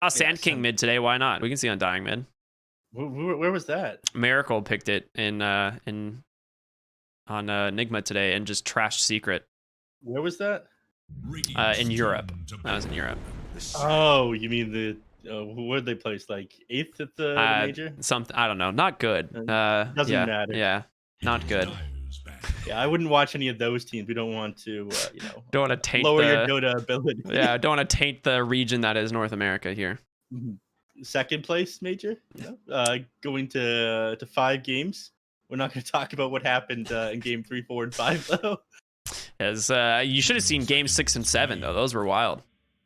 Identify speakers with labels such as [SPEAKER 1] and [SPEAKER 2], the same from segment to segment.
[SPEAKER 1] Yeah,
[SPEAKER 2] Sand King mid today. Why not? We can see Undying mid.
[SPEAKER 1] where was that?
[SPEAKER 2] Miracle picked it in on Enigma today and just trashed Secret
[SPEAKER 1] Where was that?
[SPEAKER 2] in Europe. That was in Europe.
[SPEAKER 1] Oh, you mean the where'd they place? Like eighth at the major?
[SPEAKER 2] Something I don't know. Not good.
[SPEAKER 1] Doesn't matter.
[SPEAKER 2] Yeah, not good.
[SPEAKER 1] Yeah, I wouldn't watch any of those teams. We don't want to,
[SPEAKER 2] Don't want to taint
[SPEAKER 1] lower your
[SPEAKER 2] the
[SPEAKER 1] Dota ability.
[SPEAKER 2] don't want to taint the region that is North America here.
[SPEAKER 1] Mhm. Second place major, going to 5 games. We're not going to talk about what happened in game 3, 4, and 5 though.
[SPEAKER 2] As you should have seen game 6 and 7 though. Those were wild.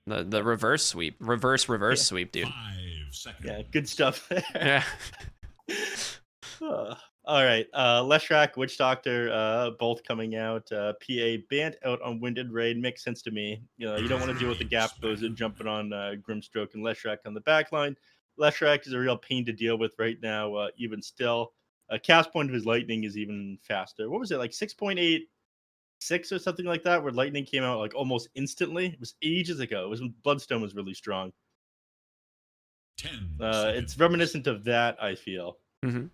[SPEAKER 2] The reverse sweep, reverse sweep, dude.
[SPEAKER 1] Yeah, good stuff there.
[SPEAKER 2] Yeah.
[SPEAKER 1] All right, Leshrac, Witch Doctor, both coming out. PA banned out on Wind and Rain makes sense to me. You know, you don't want to deal with the gap those jumping on Grimstroke and Leshrac on the back line. Leshrac is a real pain to deal with right now. Even still, cast point of his lightning is even faster. What was it, like 6.86 or something like that? Where lightning came out like almost instantly. It was ages ago. It was when Bloodstone was really strong. It's reminiscent of that, I feel.
[SPEAKER 2] Mm-hmm.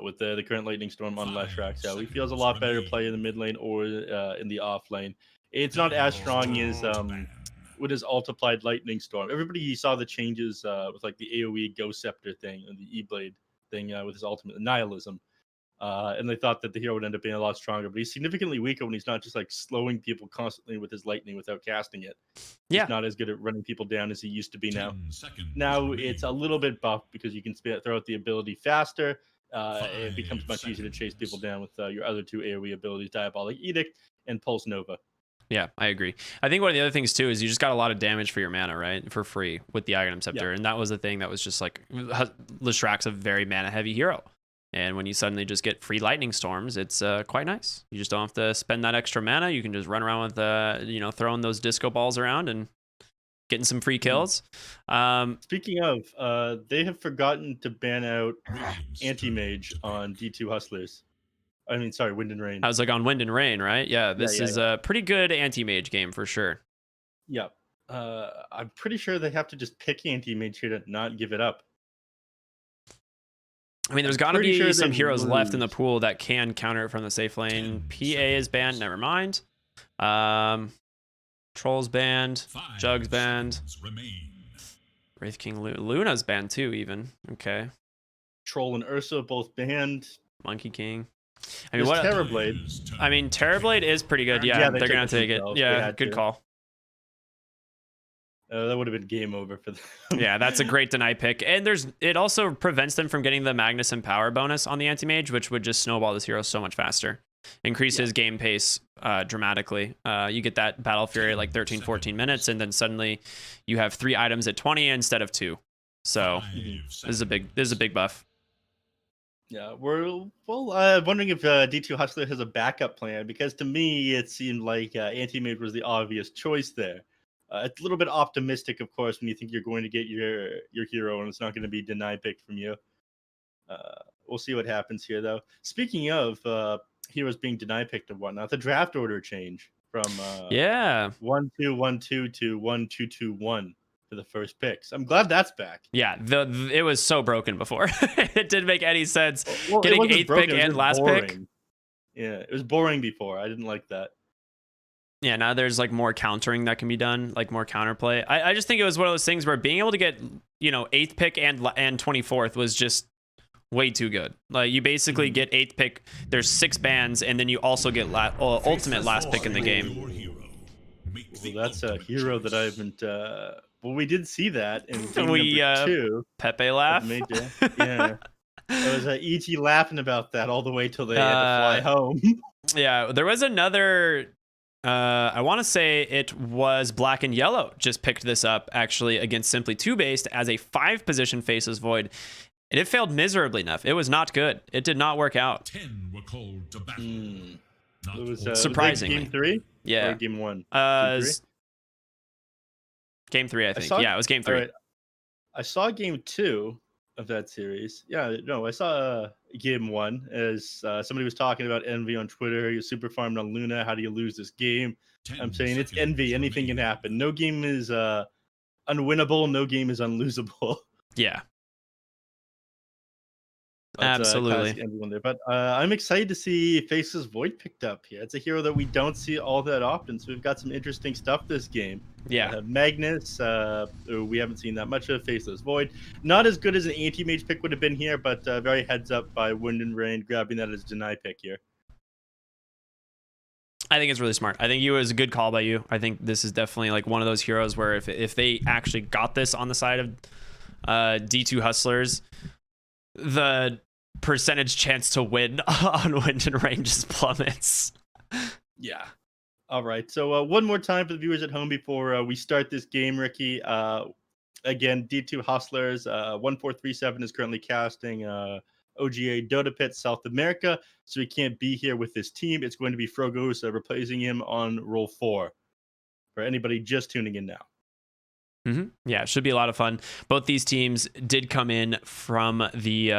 [SPEAKER 1] With the current Lightning Storm on Leshrac. So he feels a lot better to play in the mid lane or in the off lane. It's not as strong as with his multiplied Lightning Storm. Everybody saw the changes with like the AoE Ghost Scepter thing and the E-Blade thing with his ultimate Nihilism. And they thought that the hero would end up being a lot stronger, but he's significantly weaker when he's not just like slowing people constantly with his lightning without casting it.
[SPEAKER 2] Yeah.
[SPEAKER 1] He's not as good at running people down as he used to be now. Now it's a little bit buffed because you can throw out the ability faster. It becomes much easier to chase people down with your other 2 AoE abilities, Diabolic Edict and Pulse Nova.
[SPEAKER 2] Yeah, I agree. I think one of the other things too is you just got a lot of damage for your mana, right? For free with the Aghanim Scepter.
[SPEAKER 1] Yeah.
[SPEAKER 2] And that was the thing that was just like Leshrac's a very mana heavy hero. And when you suddenly just get free lightning storms, it's quite nice. You just don't have to spend that extra mana. You can just run around with throwing those disco balls around and getting some free kills.
[SPEAKER 1] Speaking of, they have forgotten to ban out Anti-Mage on D2 Hustlers. I mean, sorry, Wind and Rain.
[SPEAKER 2] I was like on Wind and Rain, right? Yeah, this is a pretty good anti-mage game for sure.
[SPEAKER 1] Yeah. I'm pretty sure they have to just pick anti-mage here to not give it up.
[SPEAKER 2] I mean, there's got to be some heroes left in the pool that can counter it from the safe lane. PA is banned. Never mind. Trolls banned. Jugs banned. Wraith King Luna's banned too, even. Okay.
[SPEAKER 1] Troll and Ursa both banned.
[SPEAKER 2] Monkey King.
[SPEAKER 1] I mean, what? Terrorblade.
[SPEAKER 2] I mean, Terrorblade is pretty good. Yeah, they're gonna take it. Yeah, good call.
[SPEAKER 1] That would have been game over for them.
[SPEAKER 2] Yeah, that's a great deny pick. And it also prevents them from getting the Magnus and Power bonus on the Anti-Mage, which would just snowball this hero so much faster. Increase his game pace dramatically. You get that Battle Fury at like 13, 14 minutes, and then suddenly you have 3 items at 20 instead of 2. So this is a big buff.
[SPEAKER 1] Yeah, we're wondering if D2 Hustler has a backup plan, because to me it seemed like Anti-Mage was the obvious choice there. It's a little bit optimistic, of course, when you think you're going to get your hero and it's not going to be denied pick from you. We'll see what happens here, though. Speaking of heroes being denied picked and whatnot, the draft order change from 1-2-1-2 to 1-2-2-1 for the first picks. I'm glad that's back.
[SPEAKER 2] Yeah, it was so broken before. It didn't make any sense. Well, getting 8th pick and last pick.
[SPEAKER 1] Yeah, it was boring before. I didn't like that.
[SPEAKER 2] Yeah, now there's like more countering that can be done, like more counterplay. I just think it was one of those things where being able to get 8th pick and 24th was just way too good. Like you basically get 8th pick. There's 6 bans, and then you also get ultimate last pick in the game.
[SPEAKER 1] Well, that's a hero that I haven't. Well, we did see that in game number 2.
[SPEAKER 2] Pepe laugh.
[SPEAKER 1] Yeah. It was EG laughing about that all the way till they had to fly home.
[SPEAKER 2] Yeah, there was another. I want to say it was Black and Yellow just picked this up actually against Simply 2 based as a 5 position Faceless Void, and it failed miserably enough. It was not good. It did not work out.
[SPEAKER 3] 10 were called to battle.
[SPEAKER 1] It was
[SPEAKER 2] surprisingly
[SPEAKER 1] game 3.
[SPEAKER 2] Yeah,
[SPEAKER 1] or game 1.
[SPEAKER 2] Game 3, I think. Yeah, it was game 3.
[SPEAKER 1] Right. I saw game 2 of that series. Yeah, no, I saw game 1 as somebody was talking about Envy on Twitter. You super farmed on Luna. How do you lose this game? I'm saying it's Envy. Anything can happen. No game is unwinnable. No game is unlosable.
[SPEAKER 2] Yeah,
[SPEAKER 1] That's
[SPEAKER 2] absolutely.
[SPEAKER 1] classic everyone there. But I'm excited to see Faceless Void picked up here. It's a hero that we don't see all that often, so we've got some interesting stuff this game.
[SPEAKER 2] Yeah.
[SPEAKER 1] Magnus, who we haven't seen that much of. Faceless Void, not as good as an anti-mage pick would have been here, but very heads up by Wind and Rain grabbing that as deny pick here.
[SPEAKER 2] I think it's really smart. I think it was a good call by you. I think this is definitely like one of those heroes where if they actually got this on the side of D2 Hustlers, the percentage chance to win on Wind and Rain just plummets.
[SPEAKER 1] Yeah. All right. So one more time for the viewers at home before we start this game, Ricky. Again, D2 Hustlers 1437 is currently casting OGA Dota Pit South America, so he can't be here with his team. It's going to be Frogos replacing him on roll 4 for anybody just tuning in now.
[SPEAKER 2] Yeah, it should be a lot of fun. Both these teams did come in from the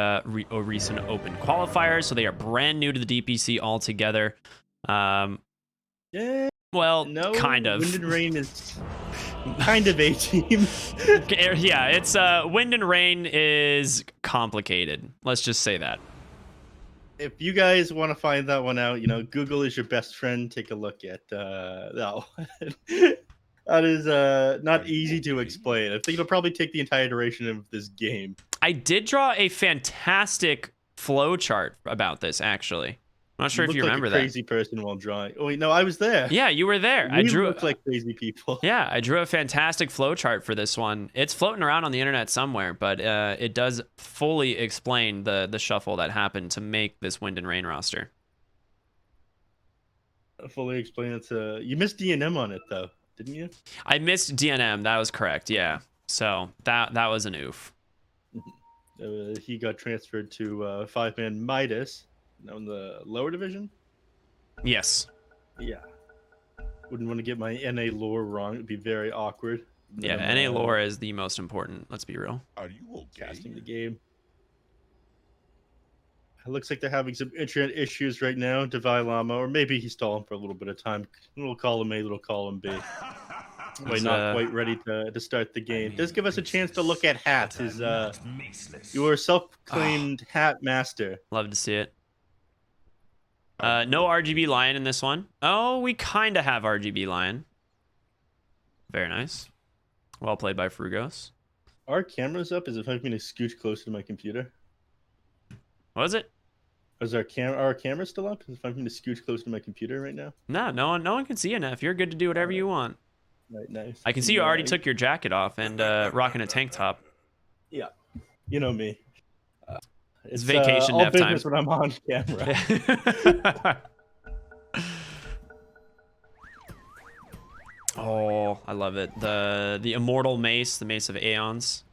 [SPEAKER 2] recent Open qualifiers, so they are brand new to the DPC altogether.
[SPEAKER 1] Yeah.
[SPEAKER 2] Well,
[SPEAKER 1] No,
[SPEAKER 2] kind of.
[SPEAKER 1] Wind and Rain is kind of a team.
[SPEAKER 2] Yeah, it's Wind and Rain is complicated. Let's just say that.
[SPEAKER 1] If you guys want to find that one out, Google is your best friend. Take a look at that one. That is not easy to explain. I think it'll probably take the entire duration of this game.
[SPEAKER 2] I did draw a fantastic flow chart about this, actually. I'm not sure if you remember
[SPEAKER 1] that. Crazy person while drawing. Oh wait, no, I was there.
[SPEAKER 2] Yeah, you were there.
[SPEAKER 1] We look like crazy people.
[SPEAKER 2] Yeah, I drew a fantastic flow chart for this one. It's floating around on the internet somewhere, but it does fully explain the shuffle that happened to make this Wind and Rain roster.
[SPEAKER 1] Fully explain it. You missed DNM on it though, didn't you?
[SPEAKER 2] I missed DNM. That was correct. Yeah. So that was an oof.
[SPEAKER 1] He got transferred to 5-man Midas. Now in the lower division?
[SPEAKER 2] Yes.
[SPEAKER 1] Yeah. Wouldn't want to get my NA lore wrong. It'd be very awkward.
[SPEAKER 2] Yeah, NA lore is the most important. Let's be real.
[SPEAKER 3] Are you okay?
[SPEAKER 1] Casting the game. It looks like they're having some internet issues right now. Devi Lama, or maybe he's stalling for a little bit of time. Little column A, little column B. Wait, not quite ready to start the game. Does give us a chance to look at hats. Is your self-claimed hat master?
[SPEAKER 2] Love to see it. No RGB Lion in this one. Oh, we kind of have RGB Lion. Very nice. Well played by Frugos.
[SPEAKER 1] Our camera's up. Is it helping me to scooch closer to my computer?
[SPEAKER 2] What was it?
[SPEAKER 1] Is our camera still up? Is it helping me to scooch closer to my computer right now?
[SPEAKER 2] No one can see you, Neph. You're good to do whatever you want.
[SPEAKER 1] Right, nice.
[SPEAKER 2] I can see you already took your jacket off and rocking a tank top.
[SPEAKER 1] Yeah, you know me.
[SPEAKER 2] It's vacation
[SPEAKER 1] all
[SPEAKER 2] Neph
[SPEAKER 1] business
[SPEAKER 2] time.
[SPEAKER 1] when I'm on camera.
[SPEAKER 2] Oh, I love it. The immortal mace, the mace of eons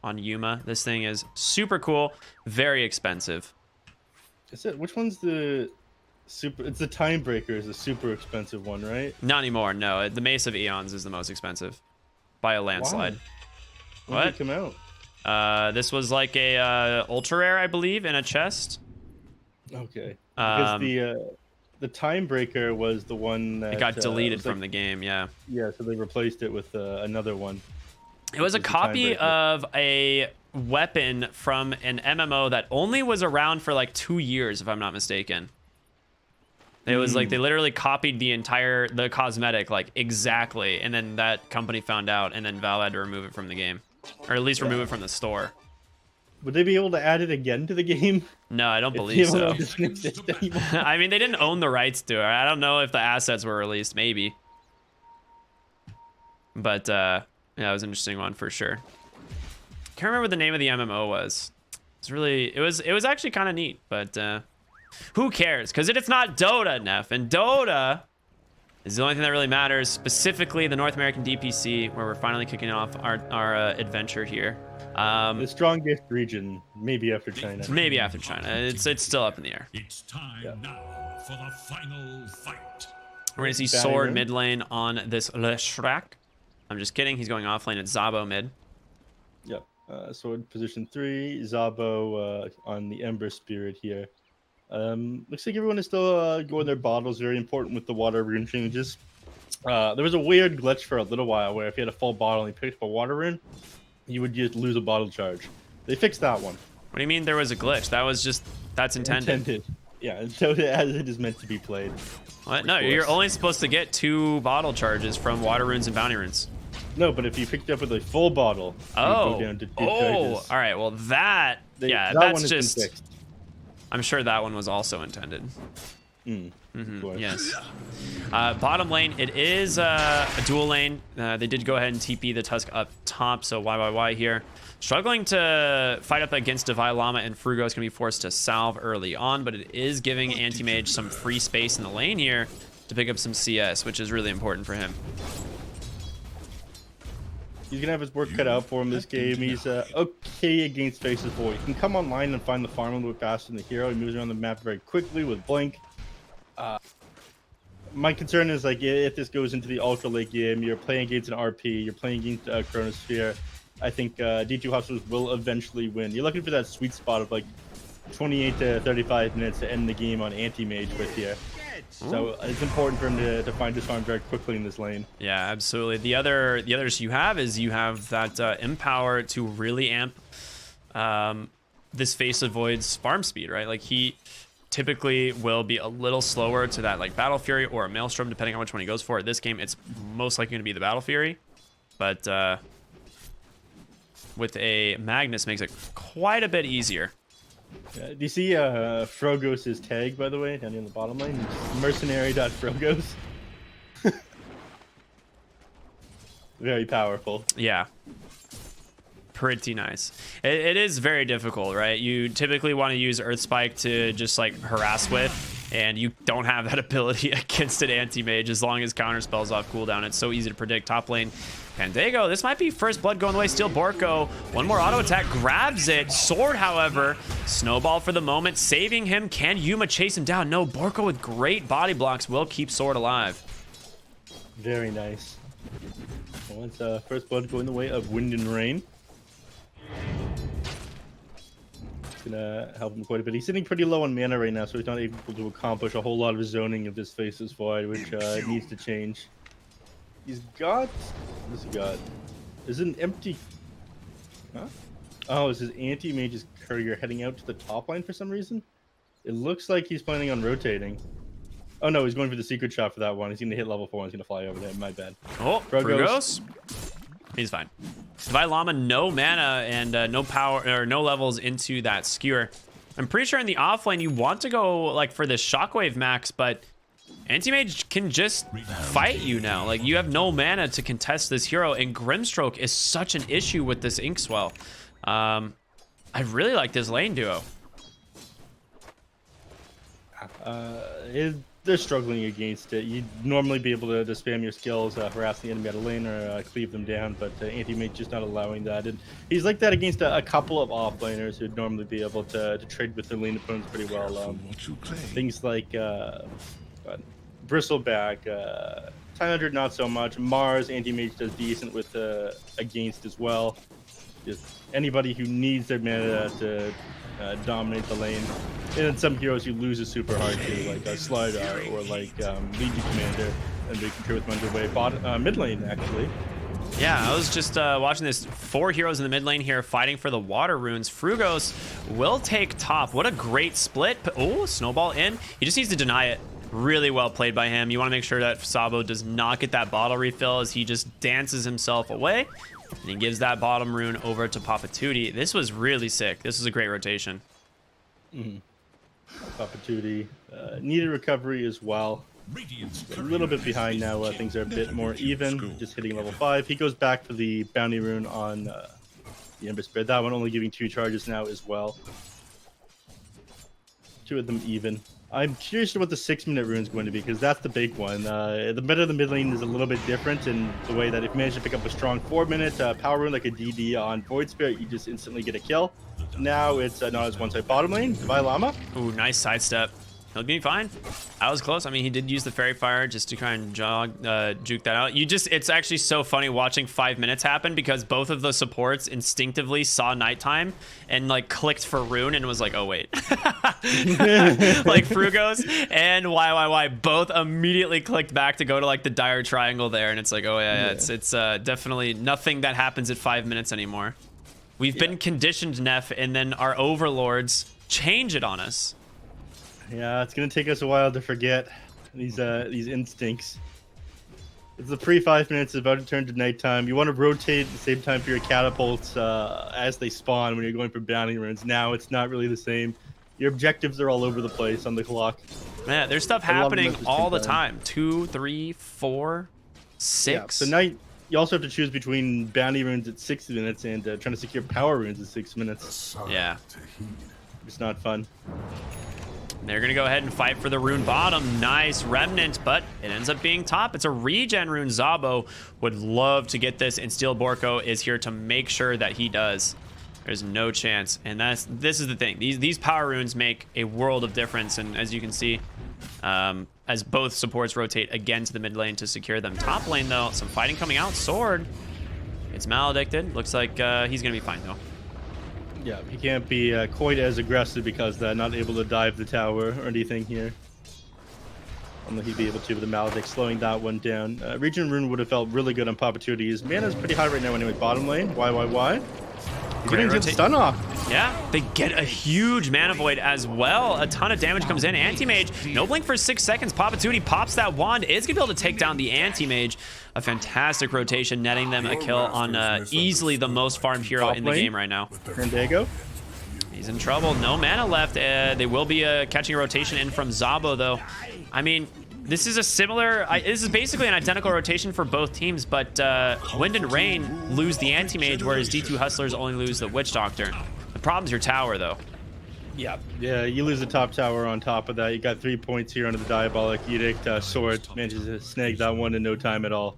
[SPEAKER 2] on Yuma. This thing is super cool, very expensive.
[SPEAKER 1] Is it? Which one's the super? It's the Time Breaker is a super expensive one, right?
[SPEAKER 2] Not anymore. No, the mace of eons is the most expensive by a landslide.
[SPEAKER 1] Why? When did it come out?
[SPEAKER 2] This was like a ultra rare, I believe, in a chest.
[SPEAKER 1] Okay. Because the Time Breaker was the one that
[SPEAKER 2] it got deleted from the game. Yeah.
[SPEAKER 1] Yeah, so they replaced it with another one.
[SPEAKER 2] It was a copy of a weapon from an MMO that only was around for like 2 years, if I'm not mistaken. It was like they literally copied the cosmetic like exactly, and then that company found out, and then Valve had to remove it from the game, or at least remove it from the store.
[SPEAKER 1] Would they be able to add it again to the game?
[SPEAKER 2] No, I don't believe so.
[SPEAKER 1] I
[SPEAKER 2] I mean, they didn't own the rights to it. I don't know if the assets were released, maybe. But yeah, it was an interesting one for sure. Can't remember what the name of the MMO was. It was actually kind of neat, but who cares? Because it's not Dota, Neph, and Dota is the only thing that really matters. Specifically, the North American DPC, where we're finally kicking off our adventure here.
[SPEAKER 1] The strongest region, maybe after China.
[SPEAKER 2] Maybe after China. It's still up in the air.
[SPEAKER 3] It's time now for the final fight.
[SPEAKER 2] We're gonna see Sword mid lane on this Leshrac. I'm just kidding. He's going off lane at Zabo mid.
[SPEAKER 1] Yep. Sword position 3. Zabo on the Ember Spirit here. Looks like everyone is still going their bottles. Very important with the water rune changes. There was a weird glitch for a little while where if you had a full bottle and you picked up a water rune, you would just lose a bottle charge. They fixed that one.
[SPEAKER 2] What do you mean there was a glitch? That's intended.
[SPEAKER 1] Yeah, so as it is meant to be played.
[SPEAKER 2] What? No, you're only supposed to get 2 bottle charges from water runes and bounty runes.
[SPEAKER 1] No, but if you picked up with a full bottle, you go down to 2 charges.
[SPEAKER 2] All right. Well, that's just.
[SPEAKER 1] Fixed.
[SPEAKER 2] I'm sure that one was also intended. Yes. Bottom lane, it is a dual lane. They did go ahead and TP the Tusk up top, so YYY here. Struggling to fight up against Divine Llama, and Frugo is going to be forced to salve early on, but it is giving Anti-Mage some free space in the lane here to pick up some CS, which is really important for him.
[SPEAKER 1] He's gonna have his work cut out for him this game. He's okay against Faces Void. He can come online and find the farm a little bit faster than the hero. He moves around the map very quickly with Blink. My concern is like if this goes into the ultra late game, you're playing against an RP, you're playing against Chronosphere. I think D2 Hospitals will eventually win. You're looking for that sweet spot of like 28 to 35 minutes to end the game on anti-mage with you. So it's important for him to find his farm very quickly in this lane.
[SPEAKER 2] Yeah, absolutely. The others you have that Empower to really amp this Face of Void's farm speed, right? Like he typically will be a little slower to that like Battle Fury or a Maelstrom, depending on which one he goes for. This game, it's most likely going to be the Battle Fury, but with a Magnus makes it quite a bit easier.
[SPEAKER 1] Do you see Frogos' tag, by the way, down in the bottom lane? Mercenary.frogos. Very powerful.
[SPEAKER 2] Yeah. Pretty nice. It is very difficult, right? You typically want to use Earth Spike to just like harass with, and you don't have that ability against an anti-mage as long as counter spells off cooldown. It's so easy to predict. Top lane, Pandago. This might be first blood going the way. Still Borko. One more auto attack. Grabs it. Sword, however. Snowball for the moment. Saving him. Can Yuma chase him down? No. Borko with great body blocks will keep Sword alive.
[SPEAKER 1] Very nice. Well, it's first blood going the way of Wind and Rain. It's gonna help him quite a bit. He's sitting pretty low on mana right now, so he's not able to accomplish a whole lot of zoning of this Faces Void, which needs to change. He's got... What does he got? Is it an empty... Huh? Oh, is his anti-mage's courier heading out to the top line for some reason? It looks like he's planning on rotating. Oh no, he's going for the secret shot for that one. He's gonna hit level 4 and he's gonna fly over there. My bad.
[SPEAKER 2] Oh, Frogos. He's fine. Divine Llama, no mana and no power or no levels into that skewer. I'm pretty sure in the offlane you want to go like for this shockwave max, but anti-mage can just fight you now. Like you have no mana to contest this hero, and Grimstroke is such an issue with this Inkswell. I really like this lane duo.
[SPEAKER 1] They're struggling against it. You'd normally be able to spam your skills, harass the enemy out of lane, or cleave them down, but anti-mage just not allowing that. And he's like that against a couple of offlaners who'd normally be able to trade with their lane opponents pretty well. Things like Bristleback, 900 not so much. Mars anti-mage does decent with against as well. Just anybody who needs their mana to dominate the lane. And then some heroes you lose is super hard to, like Slidar or like Legion Commander, and they can clear with them underway. Mid lane actually.
[SPEAKER 2] Yeah, I was just watching this. 4 heroes in the mid lane here fighting for the water runes. Frugos will take top. What a great split. Oh, snowball in. He just needs to deny it. Really well played by him. You want to make sure that Sabo does not get that bottle refill as he just dances himself away. And he gives that bottom rune over to Papatuti. This was really sick. This was a great rotation.
[SPEAKER 1] Papatuti needed recovery as well. A little bit behind now. Things are a bit more even. Just hitting level 5. He goes back for the bounty rune on the Ember Spirit. That one only giving 2 charges now as well. 2 of them even. I'm curious to what the 6-minute rune is going to be, because that's the big one. The meta of the mid lane is a little bit different in the way that if you manage to pick up a strong 4-minute power rune like a DD on Void Spirit, you just instantly get a kill. Now it's not as one-side bottom lane. Divine Llama.
[SPEAKER 2] Ooh, nice sidestep. He'll be fine. I was close. I mean, he did use the fairy fire just to try and juke that out. It's actually so funny watching 5 minutes happen because both of the supports instinctively saw nighttime and like clicked for rune and was like, oh wait. Like Frugos and YYY both immediately clicked back to go to like the dire triangle there, and it's like, oh yeah. It's definitely nothing that happens at 5 minutes anymore. We've been conditioned, neph, and then our overlords change it on us.
[SPEAKER 1] Yeah, it's gonna take us a while to forget these instincts. It's the pre 5 minutes, it's about to turn to nighttime. You want to rotate at the same time for your catapults as they spawn when you're going for bounty runes. Now it's not really the same. Your objectives are all over the place on the clock.
[SPEAKER 2] Yeah, there's stuff happening all the time. 2, 3, 4, 6.
[SPEAKER 1] Yeah, so now you also have to choose between bounty runes at 6 minutes and trying to secure power runes at 6 minutes.
[SPEAKER 2] Yeah.
[SPEAKER 1] It's not fun.
[SPEAKER 2] They're going to go ahead and fight for the rune bottom. Nice remnant, but it ends up being top. It's a regen rune. Zabo would love to get this, and Steel Borko is here to make sure that he does. There's no chance. And this is the thing. These power runes make a world of difference. And as you can see, as both supports rotate again to the mid lane to secure them. Top lane, though, some fighting coming out. Sword. It's maledicted. Looks like he's going to be fine, though.
[SPEAKER 1] Yeah, he can't be quite as aggressive because not able to dive the tower or anything here. Only he'd be able to with the Maledict, slowing that one down. Regen Rune would have felt really good on Papatuti. His mana's pretty high right now anyway. Bottom lane, why? He's getting the stun off.
[SPEAKER 2] Yeah, they get a huge mana void as well. A ton of damage comes in. Anti-mage, no blink for 6 seconds. Papatuti pops that wand. Is gonna be able to take down the anti-mage. A fantastic rotation, netting them a kill on easily the most farmed hero in the game right now.
[SPEAKER 1] Randago.
[SPEAKER 2] He's in trouble. No mana left. They will be catching a rotation in from Zabo, though. I mean, this is a similar... this is basically an identical rotation for both teams, but Wind and Rain lose the Anti-Mage, whereas D2 Hustlers only lose the Witch Doctor. The problem's your tower, though.
[SPEAKER 1] Yeah, you lose the top tower on top of that. You got 3 points here under the Diabolic Edict. Sword manages to snag that one in no time at all.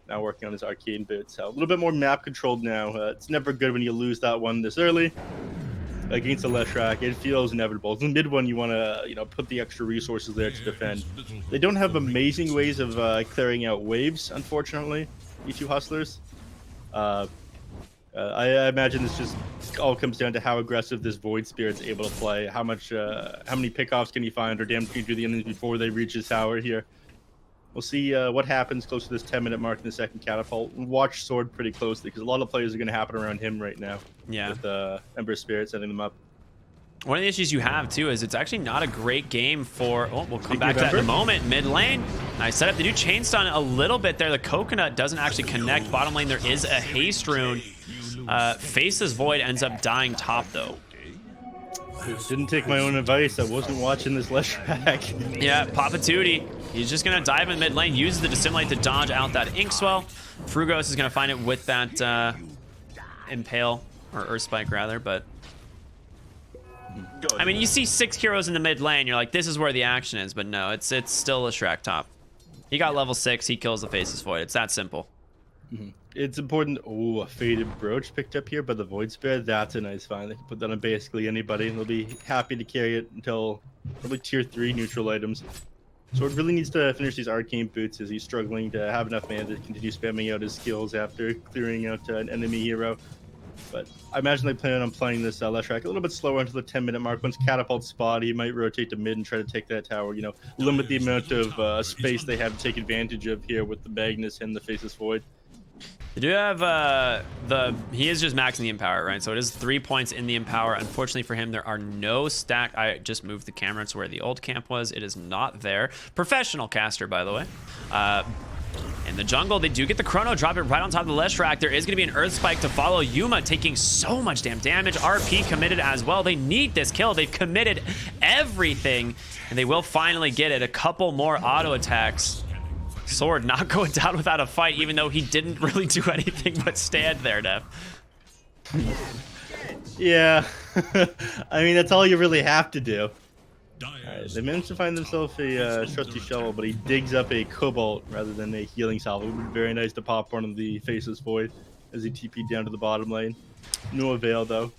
[SPEAKER 1] Now working on his arcane boots. So a little bit more map controlled now. It's never good when you lose that one this early. Against a Leshrac, it feels inevitable. It's the mid one you want to, put the extra resources there to defend. They don't have amazing ways of clearing out waves, unfortunately. E2 Hustlers. I imagine this just all comes down to how aggressive this Void Spirit's able to play. How many pickoffs can he find or damage can he do the enemies before they reach his tower here. We'll see what happens close to this 10-minute mark in the second catapult. Watch Sword pretty closely because a lot of plays are going to happen around him right now.
[SPEAKER 2] Yeah.
[SPEAKER 1] With Ember Spirit setting them up.
[SPEAKER 2] One of the issues you have, too, is it's actually not a great game for... Oh, we'll come back to that in a moment. Mid lane. Nice setup. They do chain stun a little bit there. The coconut doesn't actually connect. Bottom lane, there is a haste rune. Faceless Void ends up dying top, though.
[SPEAKER 1] Didn't take my own advice. I wasn't watching this Leshrac.
[SPEAKER 2] Yeah, Papatuti. He's just going to dive in mid lane, uses the Dissimulate to dodge out that Inkswell. Frugos is going to find it with that Impale, or Earth Spike rather, but... I mean, you see 6 heroes in the mid lane, you're like, this is where the action is, but no, it's still Leshrac top. He got level 6, he kills the Faceless Void. It's that simple.
[SPEAKER 1] It's important. Oh, a Faded Brooch picked up here by the Void Spirit. That's a nice find. They can put that on basically anybody, and they'll be happy to carry it until probably tier 3 neutral items. Sword really needs to finish these arcane boots as he's struggling to have enough mana to continue spamming out his skills after clearing out an enemy hero. But I imagine they plan on playing this Leshrac a little bit slower until the 10-minute mark. Once Catapult spot, he might rotate to mid and try to take that tower. Limit the amount of space they have to take advantage of here with the Magnus and the Faceless Void.
[SPEAKER 2] They do have he is just maxing the Empower, right? So it is 3 points in the Empower. Unfortunately for him, there are no stack. I just moved the camera to where the old camp was. It is not there. Professional caster, by the way. In the jungle, they do get the Chrono, drop it right on top of the Leshrac. There is going to be an Earth Spike to follow. Yuma taking so much damn damage. RP committed as well. They need this kill. They've committed everything, and they will finally get it. A couple more auto attacks. Sword not going down without a fight, even though he didn't really do anything but stand there, Neph.
[SPEAKER 1] Yeah. I mean, that's all you really have to do. Right, they managed to find themselves a trusty shovel, but he digs up a Cobalt rather than a healing salve. It would be very nice to pop one of the Faceless Void as he TP'd down to the bottom lane. No avail, though.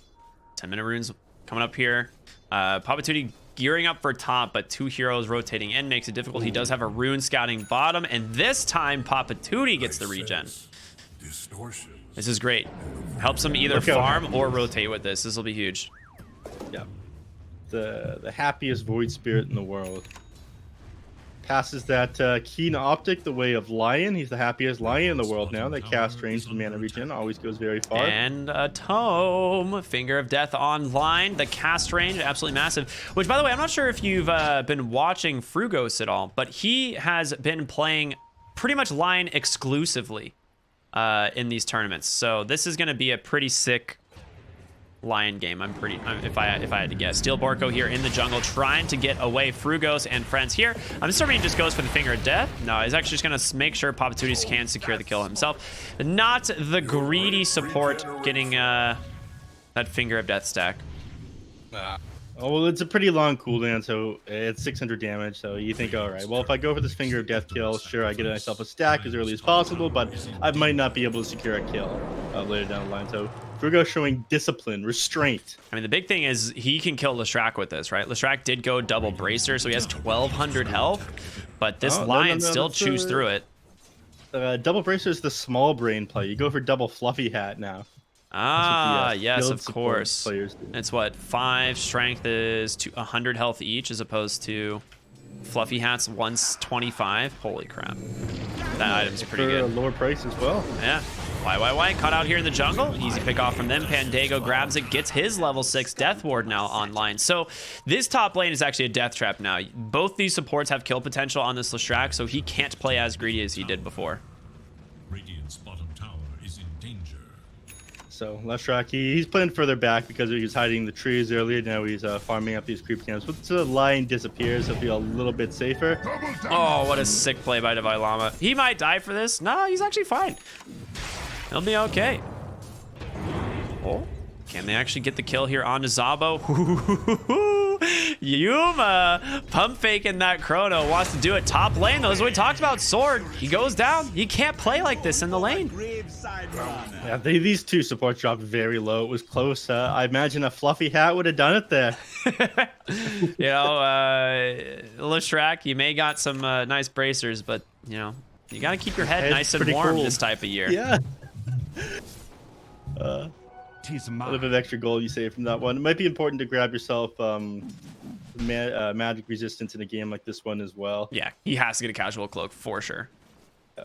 [SPEAKER 2] 10-minute runes coming up here. Papatuti gearing up for top, but 2 heroes rotating in makes it difficult. He does have a rune scouting bottom, and this time Papatootie gets the regen. This is great. Helps him either farm or rotate with this. This will be huge.
[SPEAKER 1] Yeah. The happiest void spirit in the world. Passes that keen optic the way of lion. He's the happiest lion in the world now. That cast range and mana regen always goes very far.
[SPEAKER 2] And a tome. Finger of Death online. The cast range, absolutely massive. Which, by the way, I'm not sure if you've been watching Frugos at all, but he has been playing pretty much lion exclusively in these tournaments. So this is going to be a pretty sick lion game. If I had to guess. Steel Borko here in the jungle trying to get away Frugos and friends here. I'm assuming he just goes for the Finger of Death. No, he's actually just going to make sure Papatootie can secure the kill himself. Not the greedy support getting that Finger of Death stack.
[SPEAKER 1] Oh, well, it's a pretty long cooldown, so it's 600 damage. So you think, all right, well, if I go for this Finger of Death kill, sure, I get myself a stack as early as possible, but I might not be able to secure a kill later down the line. So Frugo showing discipline, restraint.
[SPEAKER 2] I mean, the big thing is he can kill Leshrac with this, right? Leshrac did go double bracer, so he has 1,200 health, but this lion still chews through it.
[SPEAKER 1] Double bracer is the small brain play. You go for double fluffy hat now.
[SPEAKER 2] Ah, yes, of course. It's what, 5 strength is 100 health each, as opposed to fluffy hats once 25. Holy crap, that item's pretty good.
[SPEAKER 1] A lower price as well.
[SPEAKER 2] Yeah. Why caught out here in the jungle. Easy pick off from them. Pandago grabs it, gets his level 6 Death Ward now online. So this top lane is actually a death trap now. Both these supports have kill potential on this Leshrac, so he can't play as greedy as he did before.
[SPEAKER 3] Radiant's bottom tower is in danger.
[SPEAKER 1] So Leshrac, he's playing further back because he was hiding in the trees earlier. Now he's farming up these creep camps. Once the lion disappears, he'll feel a little bit safer.
[SPEAKER 2] Oh, what a sick play by Divine Llama. He might die for this. No, he's actually fine. He'll be okay. Oh, can they actually get the kill here onto Zabo? Yuma pump faking that Chrono, wants to do it top lane though. As we talked about, Sword, he goes down. He can't play like this in the lane.
[SPEAKER 1] Yeah, these two supports dropped very low. It was close. I imagine a fluffy hat would have done it there.
[SPEAKER 2] You know, Leshrac, you may got some nice bracers, but you know, you got to keep your head nice and warm this type of year.
[SPEAKER 1] Yeah. A little bit of extra gold you save from that one. It might be important to grab yourself magic resistance in a game like this one as well.
[SPEAKER 2] Yeah, he has to get a casual cloak for sure.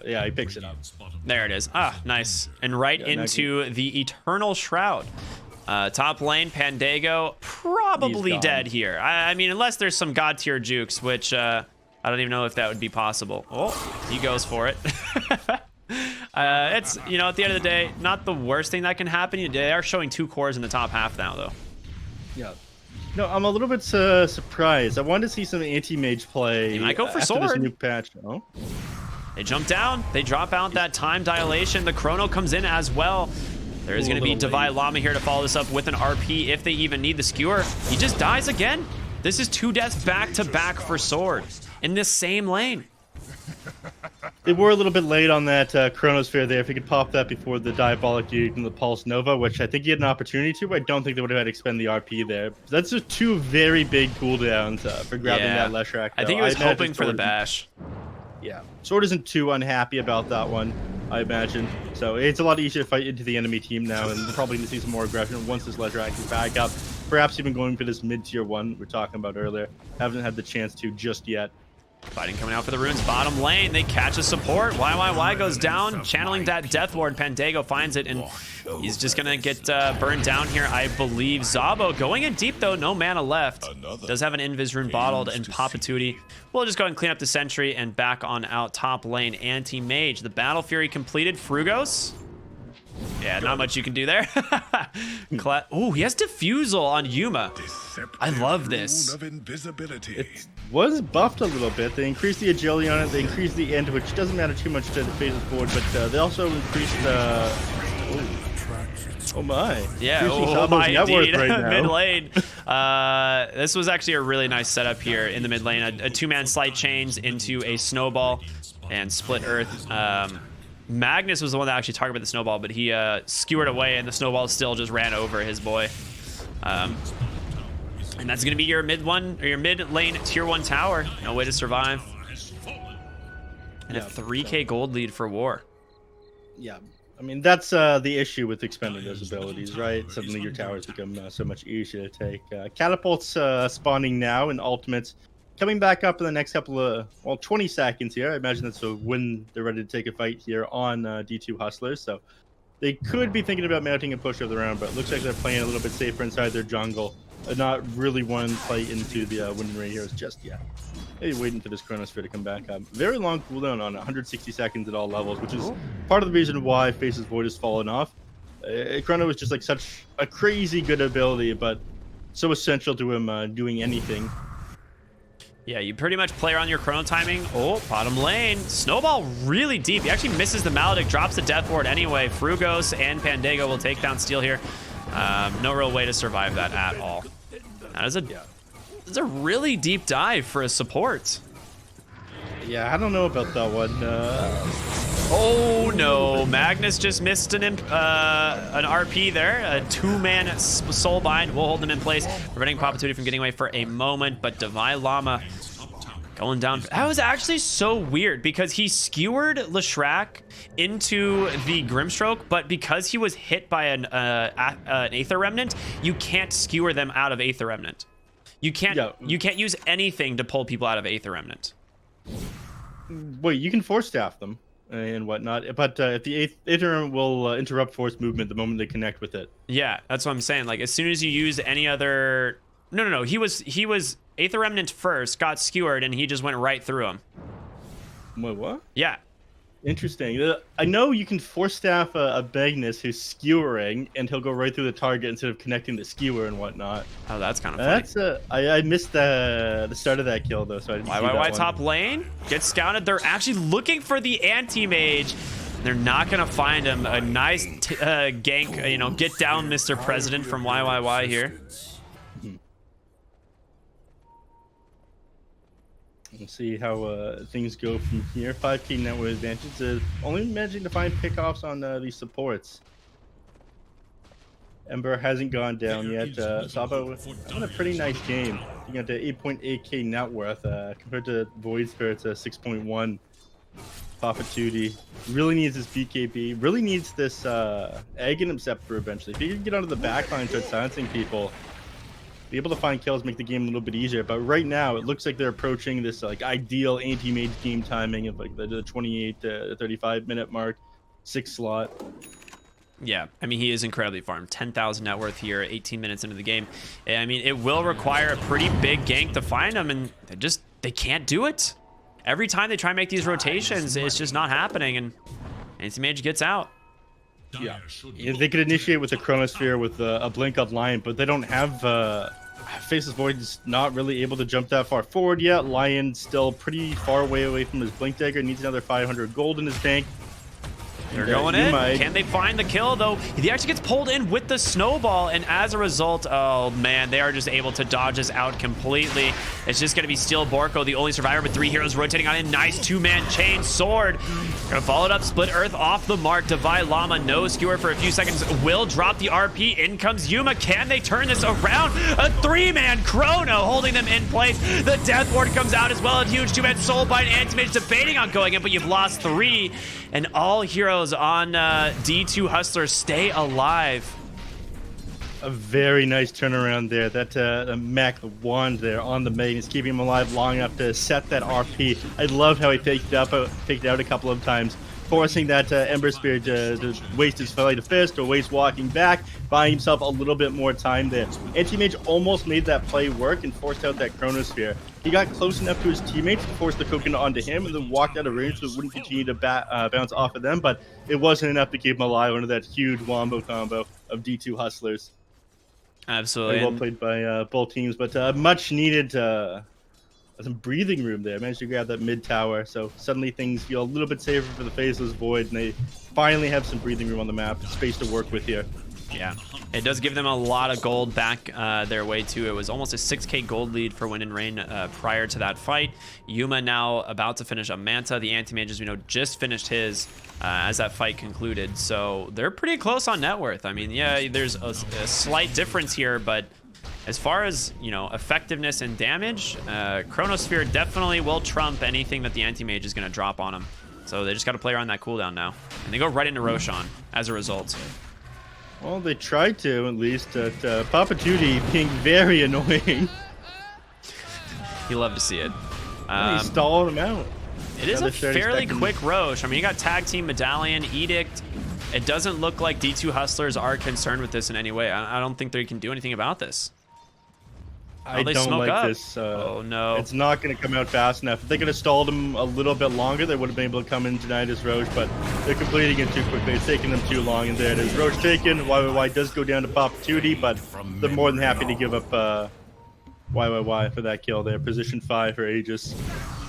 [SPEAKER 1] Yeah, he picks it up.
[SPEAKER 2] There it is. Ah, nice. And right into the Eternal Shroud. Top lane, Pandago probably dead here. I mean, unless there's some god tier jukes, which I don't even know if that would be possible. Oh, he goes for it. It's, you know, at the end of the day, not the worst thing that can happen. They are showing 2 cores in the top half now, though.
[SPEAKER 1] Yeah. No, I'm a little bit surprised. I wanted to see some anti-mage play.
[SPEAKER 2] He might go for
[SPEAKER 1] after this
[SPEAKER 2] sword.
[SPEAKER 1] new patch. Oh.
[SPEAKER 2] They jump down. They drop out that time dilation. The Chrono comes in as well. There is going to be Divine Llama here to follow this up with an RP if they even need the skewer. He just dies again. This is 2 deaths back to back for Sword in this same lane.
[SPEAKER 1] They were a little bit late on that Chronosphere there. If he could pop that before the Diabolic Dude and the Pulse Nova, which I think he had an opportunity to, but I don't think they would have had to expend the RP there. That's just 2 very big cooldowns for grabbing that Leshrac.
[SPEAKER 2] I think he was hoping for the bash.
[SPEAKER 1] Yeah. Sword isn't too unhappy about that one, I imagine. So it's a lot easier to fight into the enemy team now, and we're probably going to see some more aggression once this Leshrac is back up. Perhaps even going for this mid-tier 1 we're talking about earlier. Haven't had the chance to just yet.
[SPEAKER 2] Fighting coming out for the runes. Bottom lane, they catch a support. YYY goes down, channeling that Death Ward. Pandago finds it, and he's just going to get burned down here, I believe. Zabo going in deep, though. No mana left. Does have an Invis rune bottled, and Papatootie will just go and clean up the sentry and back on out top lane. Anti-mage. The Battle Fury completed. Frugos. Yeah, not much you can do there. Oh, he has Diffusal on Yuma. I love this.
[SPEAKER 1] It was buffed a little bit. They increased the agility on it. They increased the end, which doesn't matter too much to the phases forward, but they also increased oh my.
[SPEAKER 2] Yeah, oh my indeed. Mid lane. This was actually a really nice setup here in the mid lane. A 2-man slight chains into a snowball and split earth. Magnus was the one that actually targeted the snowball, but he skewered away, and the snowball still just ran over his boy. And that's going to be your mid lane tier 1 tower. No way to survive. And a 3k gold lead for War.
[SPEAKER 1] Yeah, I mean, that's the issue with expending those abilities, right? Suddenly your towers become so much easier to take. Catapults spawning now and ultimates coming back up in the next couple of, 20 seconds here. I imagine that's when they're ready to take a fight here on D2 Hustlers. So they could be thinking about mounting a push of the round, but it looks like they're playing a little bit safer inside their jungle. Not really wanting to play into the winning rate heroes just yet. Maybe waiting for this Chronosphere to come back up. Very long cooldown on 160 seconds at all levels, which is part of the reason why Face's Void has fallen off. Chrono is just like such a crazy good ability, but so essential to him doing anything.
[SPEAKER 2] Yeah, you pretty much play around your chrono timing. Oh, bottom lane. Snowball really deep. He actually misses the Maledict, drops the Death Ward anyway. Frugos and Pandego will take down Steel here. No real way to survive that at all. That is a really deep dive for a support.
[SPEAKER 1] Yeah, I don't know about that one.
[SPEAKER 2] Oh no, Magnus just missed an RP there. A 2-man Soulbind will hold him in place, preventing Papatuti from getting away for a moment, but Divine Llama going down. That was actually so weird because he skewered Leshrac into the Grimstroke, but because he was hit by an Aether Remnant, you can't skewer them out of Aether Remnant. You can't use anything to pull people out of Aether Remnant.
[SPEAKER 1] Wait, you can force staff them and whatnot, but if the Aether Remnant will interrupt force movement the moment they connect with it.
[SPEAKER 2] Yeah, that's what I'm saying. Like as soon as you use any other, no, he was Aether Remnant first, got skewered, and he just went right through him.
[SPEAKER 1] Wait, what?
[SPEAKER 2] Yeah.
[SPEAKER 1] Interesting. I know you can force staff a Magnus who's skewering, and he'll go right through the target instead of connecting the skewer and whatnot.
[SPEAKER 2] Oh, that's kind of funny.
[SPEAKER 1] I missed the start of that kill though, so I didn't see that one.
[SPEAKER 2] Top lane gets scouted. They're actually looking for the anti-mage. They're not gonna find him. A nice gank, get down, Mr. President from YYY here.
[SPEAKER 1] We'll see how things go from here. 5k network advantage. Only managing to find pickoffs on these supports. Ember hasn't gone down yet. Sabo having a pretty nice game. You got the 8.8k net worth compared to Void Spirit's 6.1. Papatuti really needs his BKB. Really needs this Aghanim Scepter eventually. If he can get onto the backline, start silencing people, be able to find kills, make the game a little bit easier. But right now, it looks like they're approaching this like ideal anti-mage game timing of like the 28 to 35 minute mark, 6 slot.
[SPEAKER 2] Yeah, I mean, he is incredibly farmed. 10,000 net worth here, 18 minutes into the game. I mean, it will require a pretty big gank to find him, and they can't do it. Every time they try and make these rotations, it's just not happening, and anti-mage gets out.
[SPEAKER 1] Yeah, they could initiate with a Chronosphere with a Blink of Lion, but they don't have Face's Void is not really able to jump that far forward yet. Lion still pretty far away from his Blink Dagger. Needs another 500 gold in his bank.
[SPEAKER 2] They're going in. Can they find the kill, though? He actually gets pulled in with the snowball, and as a result, oh, man, they are just able to dodge this out completely. It's just going to be Steel Borko, the only survivor, with 3 heroes rotating on a nice 2-man chain sword. Gonna follow it up, Split Earth off the mark. Divine Llama, no skewer for a few seconds. Will drop the RP. In comes Yuma. Can they turn this around? A 3-man Chrono holding them in place. The Death Ward comes out as well. A huge 2-man Soulbind. Anti-Mage debating on going in, but you've lost 3. And all heroes on D2 Hustlers stay alive.
[SPEAKER 1] A very nice turnaround there. That Mac wand there on the main is keeping him alive long enough to set that RP. I love how he faked out a couple of times, forcing that Ember Spirit to waste his Flight of Fist or waste walking back, buying himself a little bit more time there. Anti-Mage almost made that play work and forced out that Chronosphere. He got close enough to his teammates to force the coconut onto him and then walked out of range so it wouldn't continue to bounce off of them, but it wasn't enough to keep him alive under that huge wombo combo of D2 Hustlers.
[SPEAKER 2] Absolutely.
[SPEAKER 1] Very well played by both teams, but much needed some breathing room there. Managed to grab that mid tower, so suddenly things feel a little bit safer for the Faceless Void, and they finally have some breathing room on the map, space to work with here.
[SPEAKER 2] Yeah, it does give them a lot of gold back their way too. It was almost a 6k gold lead for Wind and Rain prior to that fight. Yuma now about to finish a Manta. The Anti-Mage, as we know, just finished his as that fight concluded. So they're pretty close on net worth. I mean, yeah, there's a slight difference here, but as far as, you know, effectiveness and damage, Chronosphere definitely will trump anything that the Anti-Mage is going to drop on him. So they just got to play around that cooldown now. And they go right into Roshan as a result.
[SPEAKER 1] Well, they tried to, at least. Papa Judy being very annoying.
[SPEAKER 2] You love to see it.
[SPEAKER 1] He stalled him out.
[SPEAKER 2] It is a fairly quick Roche. I mean, you got Tag Team, Medallion, Edict. It doesn't look like D2 Hustlers are concerned with this in any way. I don't think they can do anything about this.
[SPEAKER 1] I don't like this.
[SPEAKER 2] Oh, no.
[SPEAKER 1] It's not going to come out fast enough. If they could have stalled him a little bit longer, they would have been able to come in tonight as Roche, but they're completing it too quickly. It's taking them too long, and there it is. Roche taken. YYY does go down to Pop 2D, but they're more than happy to give up YYY for that kill there. Position 5 for Aegis.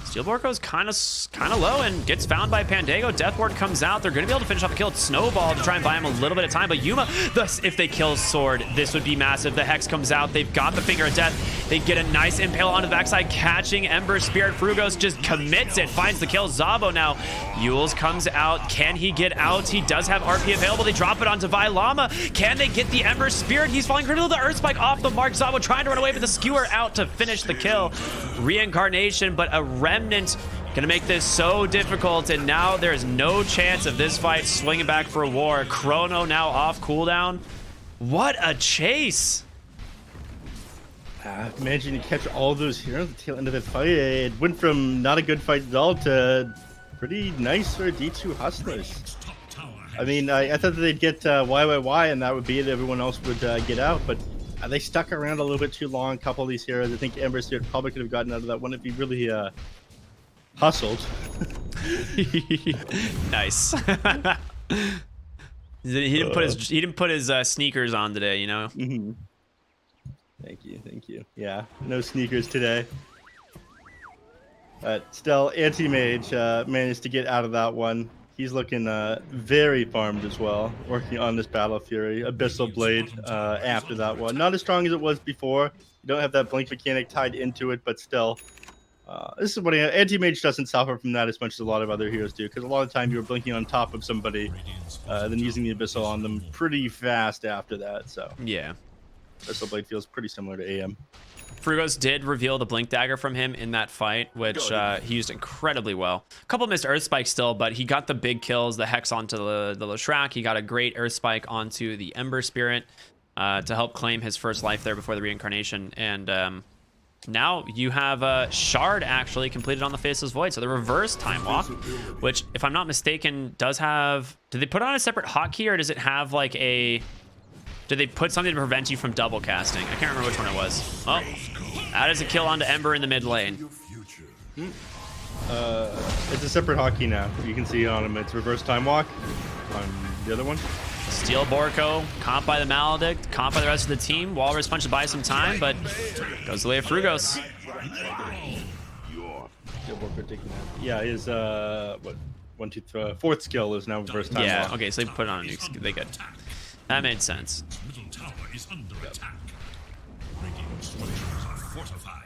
[SPEAKER 2] Steel Borko's kind of low and gets found by Pandago. Death Ward comes out. They're going to be able to finish off the kill. It's Snowball to try and buy him a little bit of time. But Yuma, thus, if they kill Sword, this would be massive. The Hex comes out. They've got the Finger of Death. They get a nice impale onto the backside, catching Ember Spirit. Frugos just commits it, finds the kill. Zabo now. Yules comes out. Can he get out? He does have RP available. They drop it onto Vi Llama. Can they get the Ember Spirit? He's falling critical. The Earth Spike off the mark. Zabo trying to run away, but the Skewer out to finish the kill. Reincarnation, but a Remnant gonna make this so difficult, and now there's no chance of this fight swinging back for a war. Chrono now off cooldown. What a chase!
[SPEAKER 1] Imagine you catch all those heroes at the tail end of the fight. It went from not a good fight at all to pretty nice for D2 Hustlers. I mean, I thought that they'd get YYY and that would be it. Everyone else would get out, but they stuck around a little bit too long. A couple of these heroes, I think Ember Spirit probably could have gotten out of that one if he really hustled.
[SPEAKER 2] Nice. He didn't put his sneakers on today, you know.
[SPEAKER 1] Mm-hmm. Thank you. Yeah, no sneakers today. But still, Anti-Mage managed to get out of that one. He's looking very farmed as well, working on this Battle Fury. Abyssal Blade after that one. Not as strong as it was before. You don't have that blink mechanic tied into it, but still. This is what Anti-Mage doesn't suffer from that as much as a lot of other heroes do, because a lot of time you're blinking on top of somebody, then using the Abyssal on them pretty fast after that. So
[SPEAKER 2] yeah,
[SPEAKER 1] Abyssal Blade feels pretty similar to AM.
[SPEAKER 2] Frugos did reveal the Blink Dagger from him in that fight, which he used incredibly well. A couple missed Earth Spikes still, but he got the big kills, the Hex onto the Leshrac. He got a great Earth Spike onto the Ember Spirit to help claim his first life there before the reincarnation. And now you have Shard actually completed on the Faceless Void. So the reverse Time Walk, which, if I'm not mistaken, does have... Did they put on a separate hotkey, or does it have like a... Did they put something to prevent you from double casting? I can't remember which one it was. Oh, that is a kill onto Ember in the mid lane.
[SPEAKER 1] It's a separate hotkey now. You can see on him, it's reverse Time Walk on the other one.
[SPEAKER 2] Steel Borko, comp by the Maledict, comp by the rest of the team. Walrus Punch to buy some time, but goes the way of Frugos.
[SPEAKER 1] Steel Borko taking that. Yeah, his fourth skill is now reverse Time Walk.
[SPEAKER 2] Yeah, okay, so they put it on a new skill. They good. That made sense.
[SPEAKER 3] Middle tower is under attack. Radiant structures are fortified.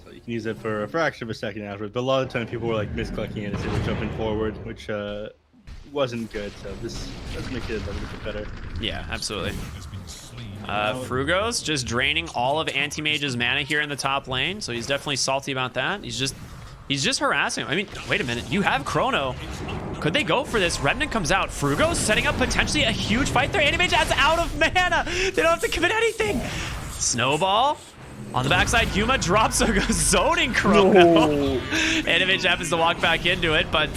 [SPEAKER 1] So you can use it for a fraction of a second afterwards, but a lot of the time people were like misclicking it as they were jumping forward, which wasn't good. So this does make it a little bit better.
[SPEAKER 2] Yeah, absolutely. Frugos just draining all of Anti-Mage's mana here in the top lane, so he's definitely salty about that. He's just harassing him. I mean, wait a minute. You have Chrono. Could they go for this? Remnant comes out. Frugos setting up potentially a huge fight there. Anti-Mage has out of mana. They don't have to commit anything. Snowball. On the backside, Yuma drops a zoning Chrono. No. Anti-Mage happens to walk back into it, but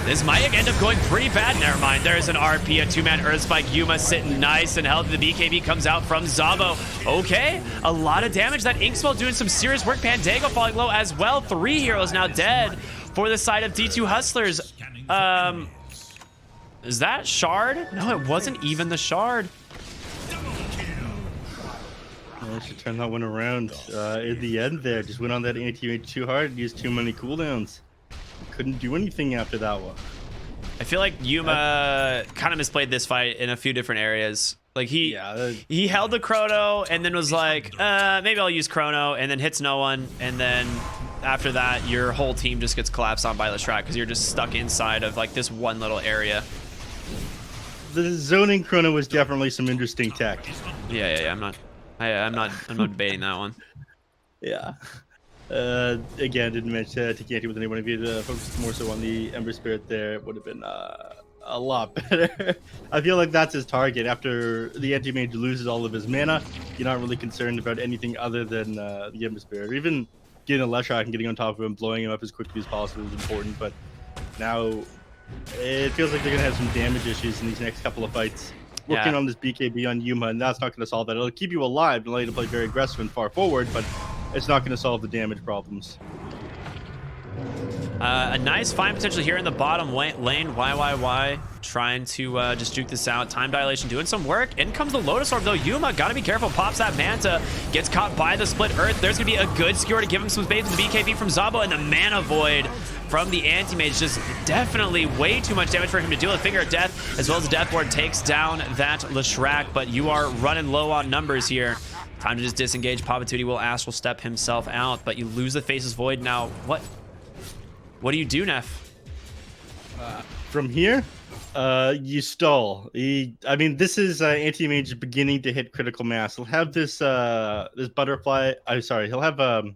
[SPEAKER 2] this might end up going pretty bad. Never mind. There's an RP, a two-man Earth Spike. Yuma sitting nice and healthy. The BKB comes out from Zabo. Okay, a lot of damage. That Inkspell doing some serious work. Pandago falling low as well. 3 heroes now dead for the side of D2 Hustlers. Is that Shard? No, it wasn't even the Shard.
[SPEAKER 1] I should turn that one around in the end there. Just went on that Anti-Mage too hard. Used too many cooldowns. Couldn't do anything after that one.
[SPEAKER 2] I feel like Yuma kind of misplayed this fight in a few different areas. Like he held the Chrono and then was like, maybe I'll use Chrono, and then hits no one, and then after that your whole team just gets collapsed on by Leshrac because you're just stuck inside of like this one little area.
[SPEAKER 1] The zoning Chrono was definitely some interesting tech.
[SPEAKER 2] Yeah. I'm not I'm not debating that one.
[SPEAKER 1] Yeah. Again, didn't mention taking anti with anyone. If you focused more so on the Ember Spirit there, it would have been a lot better. I feel like that's his target. After the anti-mage loses all of his mana, you're not really concerned about anything other than the Ember Spirit. Or even getting a Leshrac and getting on top of him, blowing him up as quickly as possible is important. But now it feels like they're going to have some damage issues in these next couple of fights. Working on this BKB on Yuma, and that's not going to solve that. It'll keep you alive and allow you to play very aggressive and far forward, but it's not going to solve the damage problems.
[SPEAKER 2] A nice find potential here in the bottom lane. YYY trying to just juke this out. Time dilation doing some work. In comes the Lotus Orb though. Yuma gotta be careful. Pops that Manta. Gets caught by the split earth. There's gonna be a good skewer to give him some space with the BKB from Zabo, and the Mana Void from the Anti-Mage. Just definitely way too much damage for him to deal with. Finger of Death, as well as the Death Ward takes down that Leshrac, but you are running low on numbers here. Time to just disengage. Papatuti will Astral Step himself out, but you lose the Faceless Void. Now, what do you do, neph?
[SPEAKER 1] From here, you stall. I mean, this is Anti-Mage beginning to hit critical mass. He'll have this this butterfly. I'm sorry, he'll have the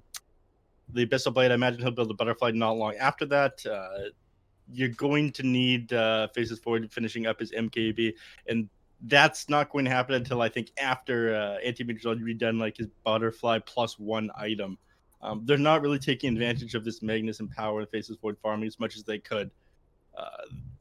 [SPEAKER 1] Abyssal Blade. I imagine he'll build a butterfly not long after that. You're going to need Faceless Void finishing up his MKB, and that's not going to happen until I think after Anti-Mage is already done like his butterfly +1 item. They're not really taking advantage of this Magnus and Power and Faceless Void farming as much as they could.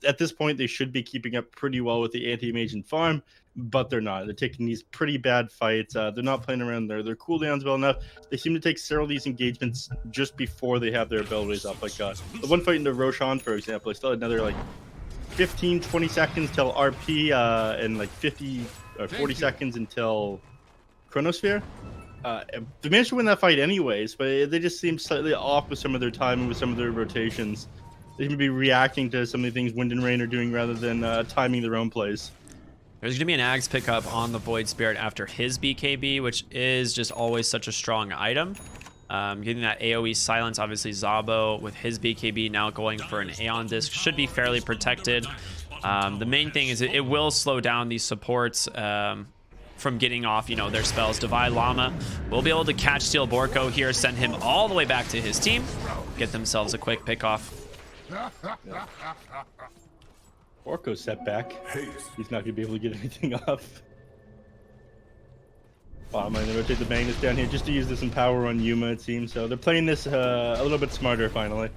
[SPEAKER 1] At this point, they should be keeping up pretty well with the Anti-Mage and farm, but they're not. They're taking these pretty bad fights. They're not playing around their cooldowns well enough. They seem to take several of these engagements just before they have their abilities up. Like the one fight into Roshan, for example, I still had another like 15-20 seconds till RP and like 50 or 40 seconds until Chronosphere. They managed to win that fight anyways, but they just seem slightly off with some of their timing, with some of their rotations. They can be reacting to some of the things Wind and Rain are doing rather than timing their own plays.
[SPEAKER 2] There's going to be an Ags pickup on the Void Spirit after his BKB, which is just always such a strong item. Getting that AoE silence, obviously Zabo with his BKB now going for an Aeon Disc should be fairly protected. The main thing is it will slow down these supports from getting off, you know, their spells. Divine Llama will be able to catch Steel Borko here, send him all the way back to his team, get themselves a quick pick off.
[SPEAKER 1] Borko set back. He's not going to be able to get anything off. I'm going to rotate the Magnus down here just to use this Empower on Yuma, it seems. So they're playing this a little bit smarter, finally.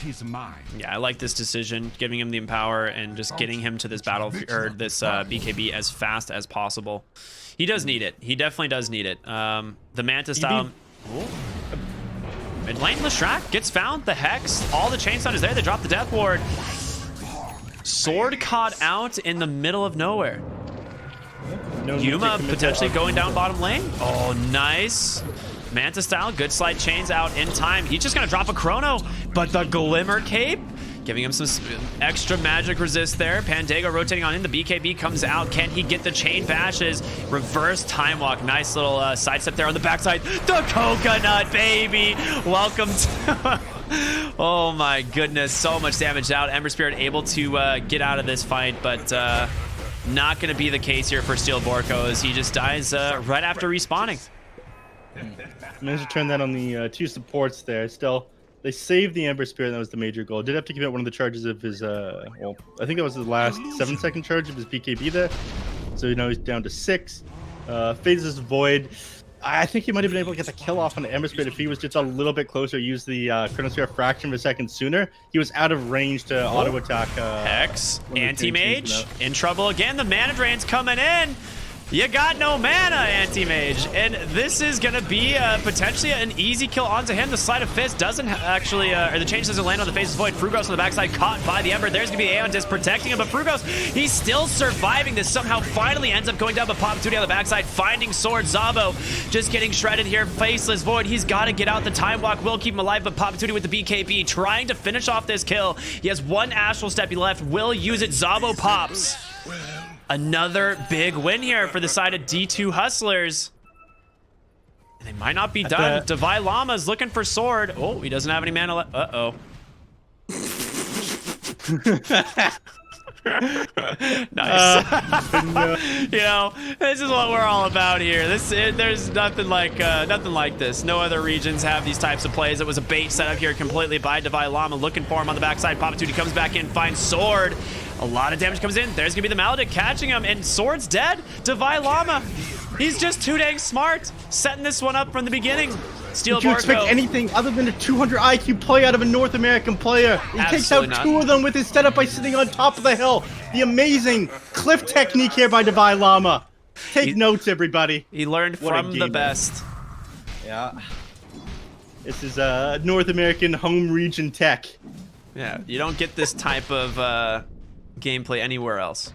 [SPEAKER 3] He's mine.
[SPEAKER 2] Yeah, I like this decision, giving him the Empower and just getting him to this battle or this BKB as fast as possible. He does need it. He definitely does need it. The Manta style. Mid lane, Leshrac gets found. The Hex, all the Chain Stun is there. They drop the Death Ward. Sword caught out in the middle of nowhere. Yuma potentially going down bottom lane. Oh, nice. Manta style, good slide chains out in time. He's just gonna drop a Chrono, but the Glimmer Cape giving him some extra magic resist there. Pandago rotating on in. The BKB comes out. Can he get the chain bashes? Reverse time walk. Nice little sidestep there on the backside. The coconut, baby. Welcome to... Oh my goodness, so much damage out. Ember Spirit able to get out of this fight, but not going to be the case here for Steel Borko as he just dies right after respawning.
[SPEAKER 1] Managed to turn that on the two supports there. Still, they saved the Ember Spirit. That was the major goal. Did have to give out one of the charges of his, well, I think that was his last 7-second charge of his BKB there. So now he's down to 6. Phases Void. I think he might have been able to get the kill off on the Ember Spirit if he was just a little bit closer, use the Chronosphere a fraction of a second sooner. He was out of range to auto attack.
[SPEAKER 2] Hex, Anti-Mage, in trouble again. The mana drain's coming in. You got no mana, Anti-Mage, and this is gonna be potentially an easy kill onto him. The Sleight of Fist doesn't actually, or the change doesn't land on the Faceless Void. Frugos on the backside, caught by the Ember. There's gonna be Aeon Disc protecting him, but Frugos, he's still surviving this. Somehow finally ends up going down, but Papatuti on the backside, finding Sword. Zabo just getting shredded here. Faceless Void, he's gotta get out. The Time Walk will keep him alive, but Papatuti with the BKB trying to finish off this kill. He has one Astral Step left, will use it. Zabo pops. Another big win here for the side of D2 Hustlers. They might not be done. Divine Llama's looking for Sword. Oh, he doesn't have any mana left. Uh-oh. Nice. You know, this is what we're all about here. There's nothing like this. No other regions have these types of plays. It was a bait set up here completely by Divine Llama, looking for him on the backside. Papatuti comes back in, finds Sword. A lot of damage comes in. There's gonna be the Maledict catching him, and Sword's dead. Divine Llama, he's just too dang smart, setting this one up from the beginning. Steel
[SPEAKER 1] Did you expect anything other than a 200 IQ play out of a North American player? He takes out two of them with his setup by sitting on top of the hill. The amazing cliff technique here by Divine Llama. Take notes, everybody.
[SPEAKER 2] He learned from the best.
[SPEAKER 1] Yeah. This is North American home region tech.
[SPEAKER 2] Yeah, you don't get this type of gameplay anywhere else.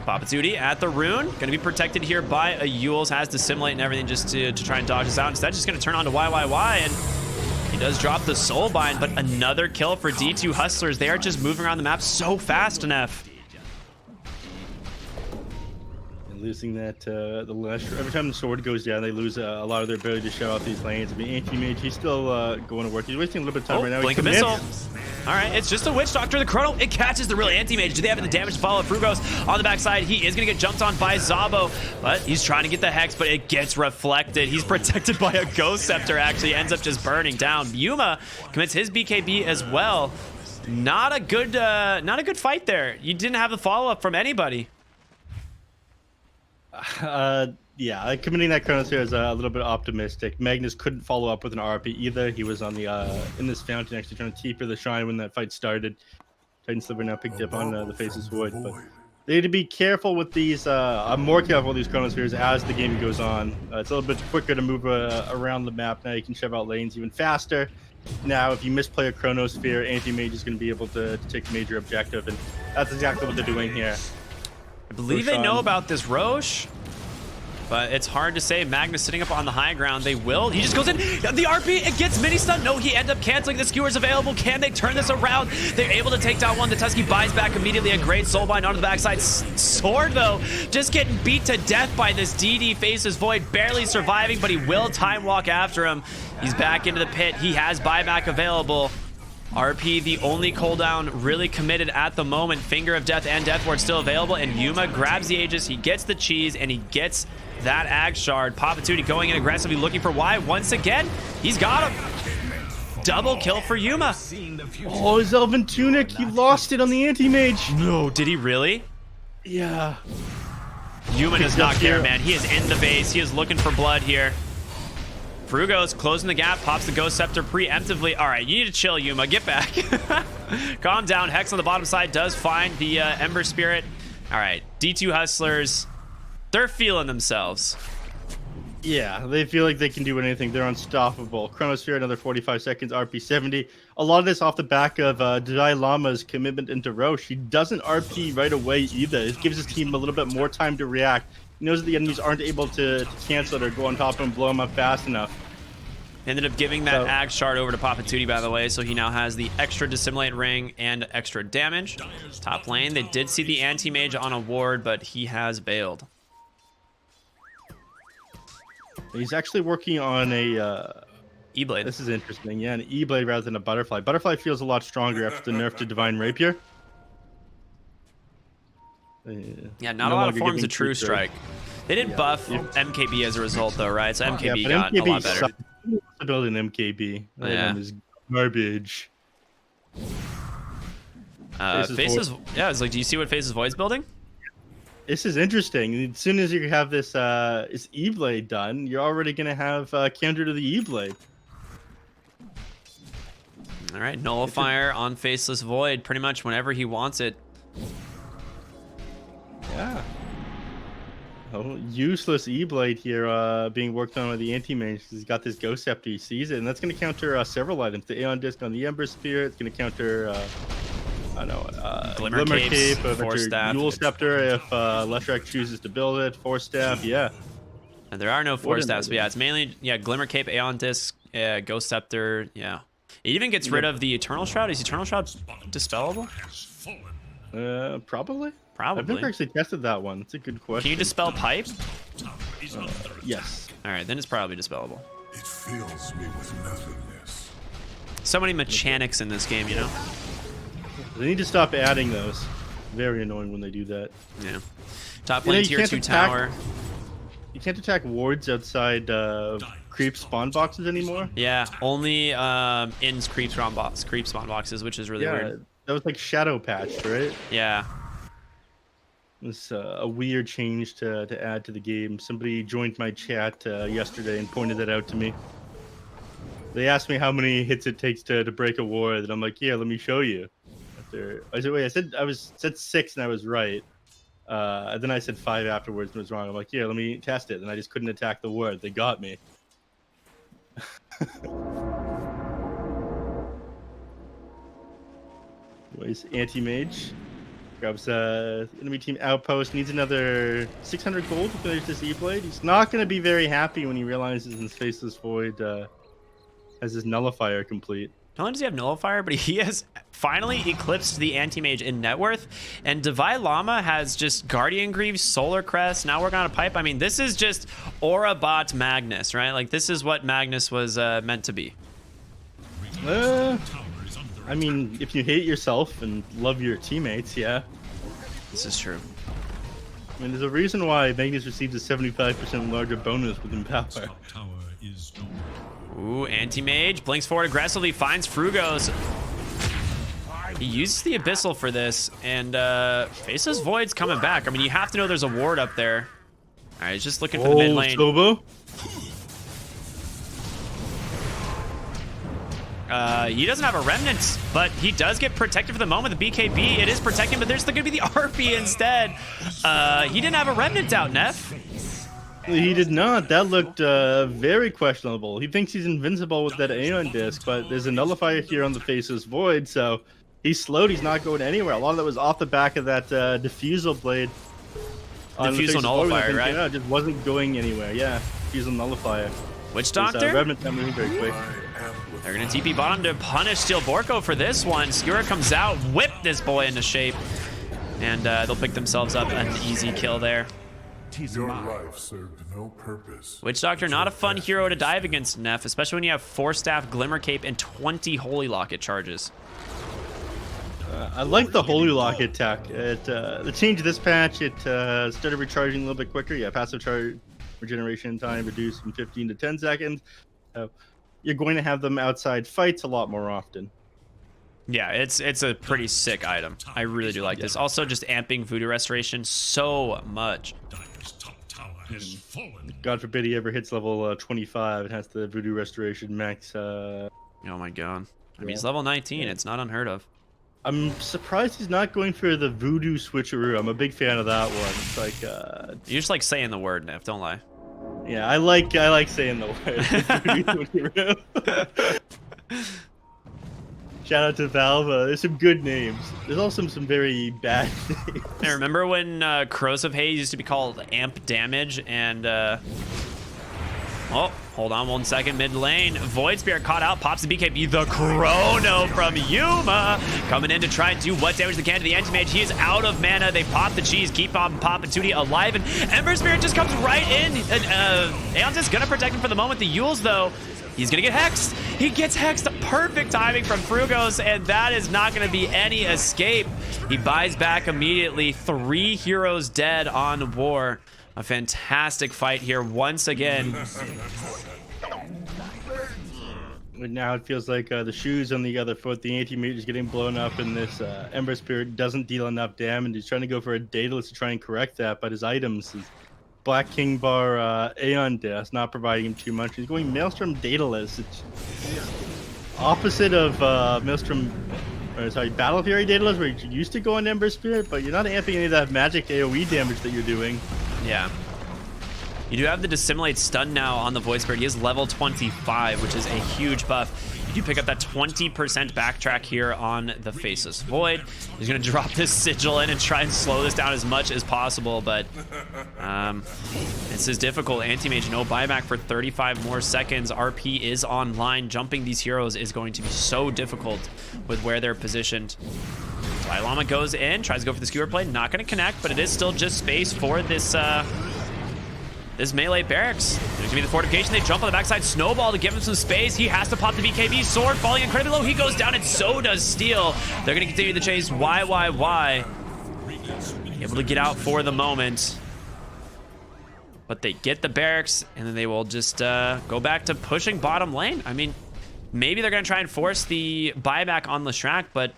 [SPEAKER 2] Papatuti at the rune, gonna be protected here by a Yules, has Dissimulate and everything just to try and dodge this out. Instead, just gonna turn on to YYY, and he does drop the Soulbind, but another kill for D2 Hustlers. They are just moving around the map so fast, neph.
[SPEAKER 1] And losing that, the Leshrac, every time the sword goes down, they lose a lot of their ability to show off these lanes. I mean, Anti-Mage, he's still going to work. He's wasting a little bit of time right now.
[SPEAKER 2] Blink of Missile. All right, it's just a Witch Doctor. The Chrono, it catches the real Anti-Mage. Do they have the damage to follow? Frugos on the backside. He is going to get jumped on by Zabo, but he's trying to get the Hex, but it gets reflected. He's protected by a Ghost Scepter, actually. Ends up just burning down. Yuma commits his BKB as well. Not a good fight there. You didn't have the follow-up from anybody.
[SPEAKER 1] Yeah, committing that Chronosphere is a little bit optimistic. Magnus couldn't follow up with an RP either. He was on the in this fountain actually trying to TP the Shrine when that fight started. Titan Sliver now picked up on the Faceless Void, but they need to be careful with these. I'm more careful with these Chronospheres as the game goes on. It's a little bit quicker to move around the map now. You can shove out lanes even faster. Now, if you misplay a Chronosphere, Anti-Mage is going to be able to take the major objective, and that's exactly what they're doing here.
[SPEAKER 2] I believe they know about this Roche, but it's hard to say. Magnus sitting up on the high ground. They will. He just goes in. The RP, it gets mini stun. No, he ends up canceling. The Skewer's available. Can they turn this around? They're able to take down one. The Tusky buys back immediately. A great Soulbind onto the backside. Sword, though, just getting beat to death by this DD Faceless Void. Barely surviving, but he will time walk after him. He's back into the pit. He has buyback available. RP, the only cooldown really committed at the moment. Finger of Death and Death Ward still available, and Yuma grabs the Aegis. He gets the cheese, and he gets that Ag Shard. Papatuti going in aggressively, looking for Y once again. He's got him. Double kill for Yuma.
[SPEAKER 1] Oh, his Elven Tunic. He lost it on the Anti-Mage.
[SPEAKER 2] No, did he really?
[SPEAKER 1] Yeah.
[SPEAKER 2] Yuma does not care, man. He is in the base. He is looking for blood here. Frugos closing the gap, pops the Ghost Scepter preemptively. All right, you need to chill, Yuma. Get back. Calm down. Hex on the bottom side does find the Ember Spirit. All right, D2 Hustlers, they're feeling themselves.
[SPEAKER 1] Yeah, they feel like they can do anything. They're unstoppable. Chronosphere, another 45 seconds, RP 70. A lot of this off the back of Dalai Lama's commitment into Roche. He doesn't RP right away either. It gives his team a little bit more time to react. He knows that the enemies aren't able to cancel it or go on top of him and blow him up fast enough.
[SPEAKER 2] Ended up giving that Ag Shard over to Papatuti, by the way, so he now has the extra Dissimulate Ring and extra damage. Top lane, they did see the Anti-Mage on a ward, but he has bailed.
[SPEAKER 1] He's actually working on a
[SPEAKER 2] E-Blade.
[SPEAKER 1] This is interesting. Yeah, an E-Blade rather than a Butterfly. Butterfly feels a lot stronger after the nerf to Divine Rapier.
[SPEAKER 2] Yeah, not a lot of forms of True Strike. They did buff MKB as a result, though, right? So MKB got a lot better.
[SPEAKER 1] Building MKB.
[SPEAKER 2] Yeah.
[SPEAKER 1] Is garbage.
[SPEAKER 2] Faces. Yeah, it's like, do you see what Faces Void's building?
[SPEAKER 1] This is interesting. As soon as you have this E-Blade done, you're already gonna have counter to the E-Blade.
[SPEAKER 2] All right, Nullifier on Faceless Void, pretty much whenever he wants it.
[SPEAKER 1] Yeah. Oh, useless E-Blade here being worked on by the Anti-Mage. He's got this Ghost Scepter, he sees it, and that's going to counter several items. The Aeon Disc on the Ember Spear, it's going to counter, I don't know,
[SPEAKER 2] Glimmer
[SPEAKER 1] Cape,
[SPEAKER 2] Force Staff.
[SPEAKER 1] Dual Scepter if Leshrac chooses to build it, Force Staff, yeah.
[SPEAKER 2] And there are no Force Staffs, but yeah, it's mainly, Glimmer Cape, Aeon Disc, Ghost Scepter, yeah. It even gets rid of the Eternal Shroud. Is Eternal Shroud dispellable?
[SPEAKER 1] Probably.
[SPEAKER 2] Probably.
[SPEAKER 1] I've never actually tested that one. It's a good question.
[SPEAKER 2] Can you dispel pipe?
[SPEAKER 1] Yes.
[SPEAKER 2] All right, then it's probably dispellable.
[SPEAKER 3] It fills me with nothingness.
[SPEAKER 2] So many mechanics in this game, you know?
[SPEAKER 1] They need to stop adding those. Very annoying when they do that.
[SPEAKER 2] Yeah. Top
[SPEAKER 1] You know,
[SPEAKER 2] lane
[SPEAKER 1] you
[SPEAKER 2] tier
[SPEAKER 1] can't
[SPEAKER 2] 2
[SPEAKER 1] attack-
[SPEAKER 2] tower.
[SPEAKER 1] You can't attack wards outside creep spawn boxes anymore.
[SPEAKER 2] Yeah, only in creep spawn boxes, which is really
[SPEAKER 1] Yeah,
[SPEAKER 2] weird.
[SPEAKER 1] that was like shadow patched, right?
[SPEAKER 2] Yeah.
[SPEAKER 1] It's a weird change to add to the game. Somebody joined my chat yesterday and pointed that out to me. They asked me how many hits it takes to break a ward, and I'm like, yeah, let me show you. I said, wait, I said 6 and I was right. And then I said 5 afterwards and was wrong. I'm like, yeah, let me test it. And I just couldn't attack the ward. They got me. Anyways, anti-mage grabs enemy team outpost, needs another 600 gold to finish this E-Blade. He's not going to be very happy when he realizes his Faceless Void has his nullifier complete.
[SPEAKER 2] Not only does he have Nullifier, but he has finally eclipsed the Anti-Mage in net worth. And Divide Llama has just Guardian Greaves, Solar Crest, now working on a pipe. I mean, this is just Aura Bot Magnus, right? Like, this is what Magnus was meant to be.
[SPEAKER 1] I mean, if you hate yourself and love your teammates, yeah.
[SPEAKER 2] This is true.
[SPEAKER 1] I mean, there's a reason why Magnus receives a 75% larger bonus with Empower.
[SPEAKER 3] Top tower is no
[SPEAKER 2] Ooh, Anti-Mage blinks forward aggressively, finds Frugos. He uses the Abyssal for this, and Faceless Void's coming back. I mean, you have to know there's a ward up there. All right, he's just looking for the mid lane.
[SPEAKER 1] Stobo?
[SPEAKER 2] He doesn't have a Remnant, but he does get protected for the moment. The BKB, it is protecting, but there's going to be the RP instead. He didn't have a Remnant out, Neph.
[SPEAKER 1] He did not. That looked very questionable. He thinks he's invincible with that Aeon disc, but there's a nullifier here on the Faceless Void, so he's slowed. He's not going anywhere. A lot of that was off the back of that diffusal blade.
[SPEAKER 2] Diffusal nullifier, right?
[SPEAKER 1] Yeah, it just wasn't going anywhere. Yeah, diffusal nullifier.
[SPEAKER 2] Witch Doctor?
[SPEAKER 1] Remnant not moving very quick.
[SPEAKER 2] They're going to TP bottom to punish Steel Borko for this one. Skura comes out, whip this boy into shape. And they'll pick themselves up an easy kill there.
[SPEAKER 4] Your life served no purpose.
[SPEAKER 2] Witch Doctor, not a fun hero to dive against, Neph, especially when you have 4 staff, Glimmer Cape, and 20 Holy Locket charges.
[SPEAKER 1] I like the Holy Locket tech. The change of this patch, it started recharging a little bit quicker. Yeah, passive charge regeneration time reduced from 15 to 10 seconds. You're going to have them outside fights a lot more often.
[SPEAKER 2] Yeah, it's a pretty sick item. I really do like this. Also, just amping Voodoo Restoration so much.
[SPEAKER 3] Dire's top tower has fallen.
[SPEAKER 1] God forbid he ever hits level 25 and has the Voodoo Restoration max.
[SPEAKER 2] Oh my god. I mean, he's
[SPEAKER 1] Yeah.
[SPEAKER 2] level 19. It's not unheard of.
[SPEAKER 1] I'm surprised he's not going for the Voodoo switcheroo. I'm a big fan of that one. It's like,
[SPEAKER 2] You just like saying the word, Neph. Don't lie.
[SPEAKER 1] yeah, I like saying the word. Voodoo switcheroo. Shout out to Valve. There's some good names. There's also some very bad names.
[SPEAKER 2] I remember when Crows of Haze used to be called Amp Damage, and oh, hold on 1 second, mid lane. Void Spirit caught out, pops the BKB. The Chrono from Yuma coming in to try and do what damage they can to the Anti-Mage. He is out of mana. They pop the cheese, keep on popping. 2D alive, and Ember Spirit just comes right in. Aeon's just gonna protect him for the moment. The Yules, though, he's gonna get hexed. He gets hexed. Perfect timing from Frugos, and that is not gonna be any escape. He buys back immediately. 3 heroes dead on War. A fantastic fight here once again.
[SPEAKER 1] But now it feels like the shoes on the other foot. The anti-mage is getting blown up, and this Ember Spirit doesn't deal enough damage. He's trying to go for a Daedalus to try and correct that, but his items, his Black King Bar Aeon Death, not providing him too much. He's going Maelstrom Daedalus. It's opposite of Maelstrom, Battle Fury Daedalus, where you used to go on Ember Spirit, but you're not amping any of that magic AoE damage that you're doing.
[SPEAKER 2] Yeah. You do have the Dissimulate stun now on the Void Spirit. He is level 25, which is a huge buff. You do pick up that 20% backtrack here on the Faceless Void. He's going to drop this Sigil in and try and slow this down as much as possible, but this is difficult. Anti-Mage, no buyback for 35 more seconds. RP is online. Jumping these heroes is going to be so difficult with where they're positioned. Llama goes in, tries to go for the skewer play. Not going to connect, but it is still just space for this this melee barracks. There's gonna be the fortification. They jump on the backside. Snowball to give him some space. He has to pop the BKB. Sword falling incredibly low. He goes down, and so does Steel. They're gonna continue the chase. Why? able to get out for the moment. But they get the barracks, and then they will just go back to pushing bottom lane. I mean, maybe they're going to try and force the buyback on Leshrac, but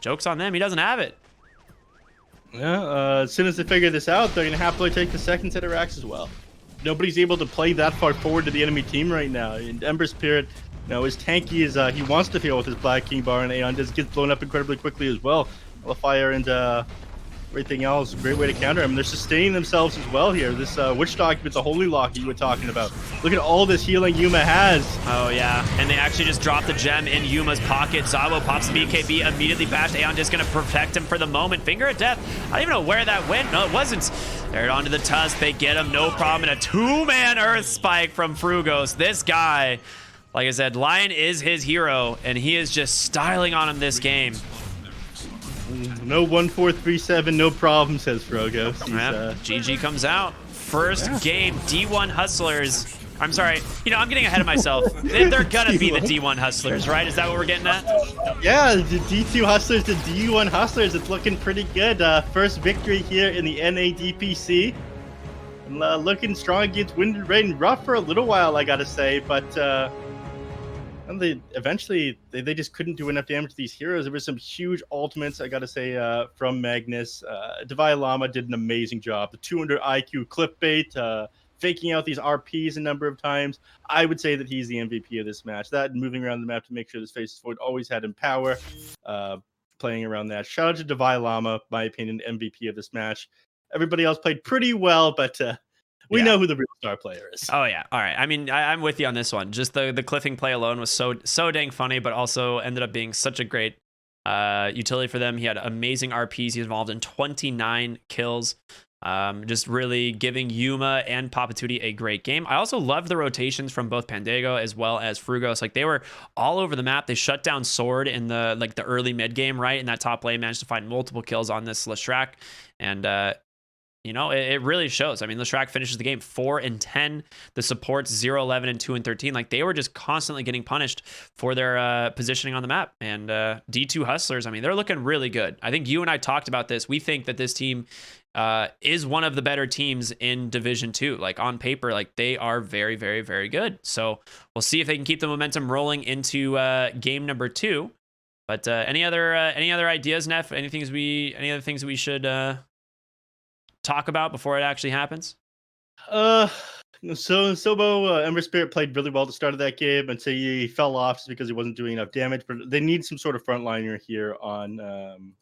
[SPEAKER 2] joke's on them. He doesn't have it.
[SPEAKER 1] Yeah, as soon as they figure this out, they're going to happily take the second set of racks as well. Nobody's able to play that far forward to the enemy team right now. And Ember Spirit, as tanky as he wants to feel with his Black King bar, and Aeon just gets blown up incredibly quickly as well. Fire and everything else, great way to counter him. They're sustaining themselves as well here. This Witch Doctor with the Holy Lock you were talking about. Look at all this healing Yuma has.
[SPEAKER 2] Oh, yeah. And they actually just dropped the gem in Yuma's pocket. Zawo pops the BKB, immediately bashed. Aeon just going to protect him for the moment. Finger of Death. I don't even know where that went. No, it wasn't. They're onto the Tusk. They get him, no problem. And a two-man Earth Spike from Frugos. This guy, like I said, Lion is his hero, and he is just styling on him this game.
[SPEAKER 1] No 1-4-3-7, no problem, says Frogos.
[SPEAKER 2] GG comes out. First game, D1 Hustlers. I'm sorry, I'm getting ahead of myself. They're gonna be the D1 Hustlers, right? Is that what we're getting at?
[SPEAKER 1] Yeah, the D2 Hustlers to D1 Hustlers. It's looking pretty good. First victory here in the NA DPC. Looking strong against Wind and Rain. Rough for a little while, I gotta say, but and they eventually they just couldn't do enough damage to these heroes. There were some huge ultimates, I gotta say, from Magnus. Divine Llama did an amazing job. The 200 IQ clickbait, faking out these RPs a number of times. I would say that he's the MVP of this match. That and moving around the map to make sure this faces forward always had him power. Playing around that. Shout out to Divine Llama, my opinion, MVP of this match. Everybody else played pretty well, but we know who the real star player is.
[SPEAKER 2] Oh, yeah. All right. I mean, I'm with you on this one. Just the cliffing play alone was so dang funny, but also ended up being such a great utility for them. He had amazing RPs. He was involved in 29 kills. Just really giving Yuma and Papatuti a great game. I also loved the rotations from both Pandego as well as Frugos. Like, they were all over the map. They shut down Sword in the early mid game, right? And that top lane managed to find multiple kills on this Leshrac. And it really shows. I mean, Leshrac finishes the game 4-10. The supports 0-11 and 2-13. Like, they were just constantly getting punished for their positioning on the map. And D2 Hustlers, I mean, they're looking really good. I think you and I talked about this. We think that this team is one of the better teams in Division 2. Like, on paper, like, they are very, very, very good. So we'll see if they can keep the momentum rolling into game number 2. But any other ideas, Neff? Any other things we should talk about before it actually happens?
[SPEAKER 1] Sobo Ember Spirit played really well at the start of that game, and so he fell off just because he wasn't doing enough damage. But they need some sort of frontliner here on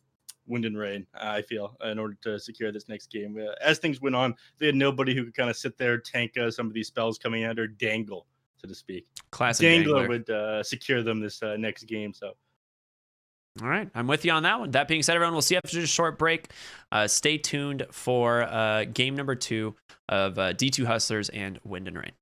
[SPEAKER 1] Wind and Rain, I feel, in order to secure this next game. As things went on, they had nobody who could kind of sit there, tank some of these spells coming out, or dangle, so to speak.
[SPEAKER 2] Classic
[SPEAKER 1] Dangler
[SPEAKER 2] Dangler
[SPEAKER 1] would secure them this next game. So.
[SPEAKER 2] All right, I'm with you on that one. That being said, everyone, we'll see you after a short break. Stay tuned for game number 2 of D2 Hustlers and Wind and Rain.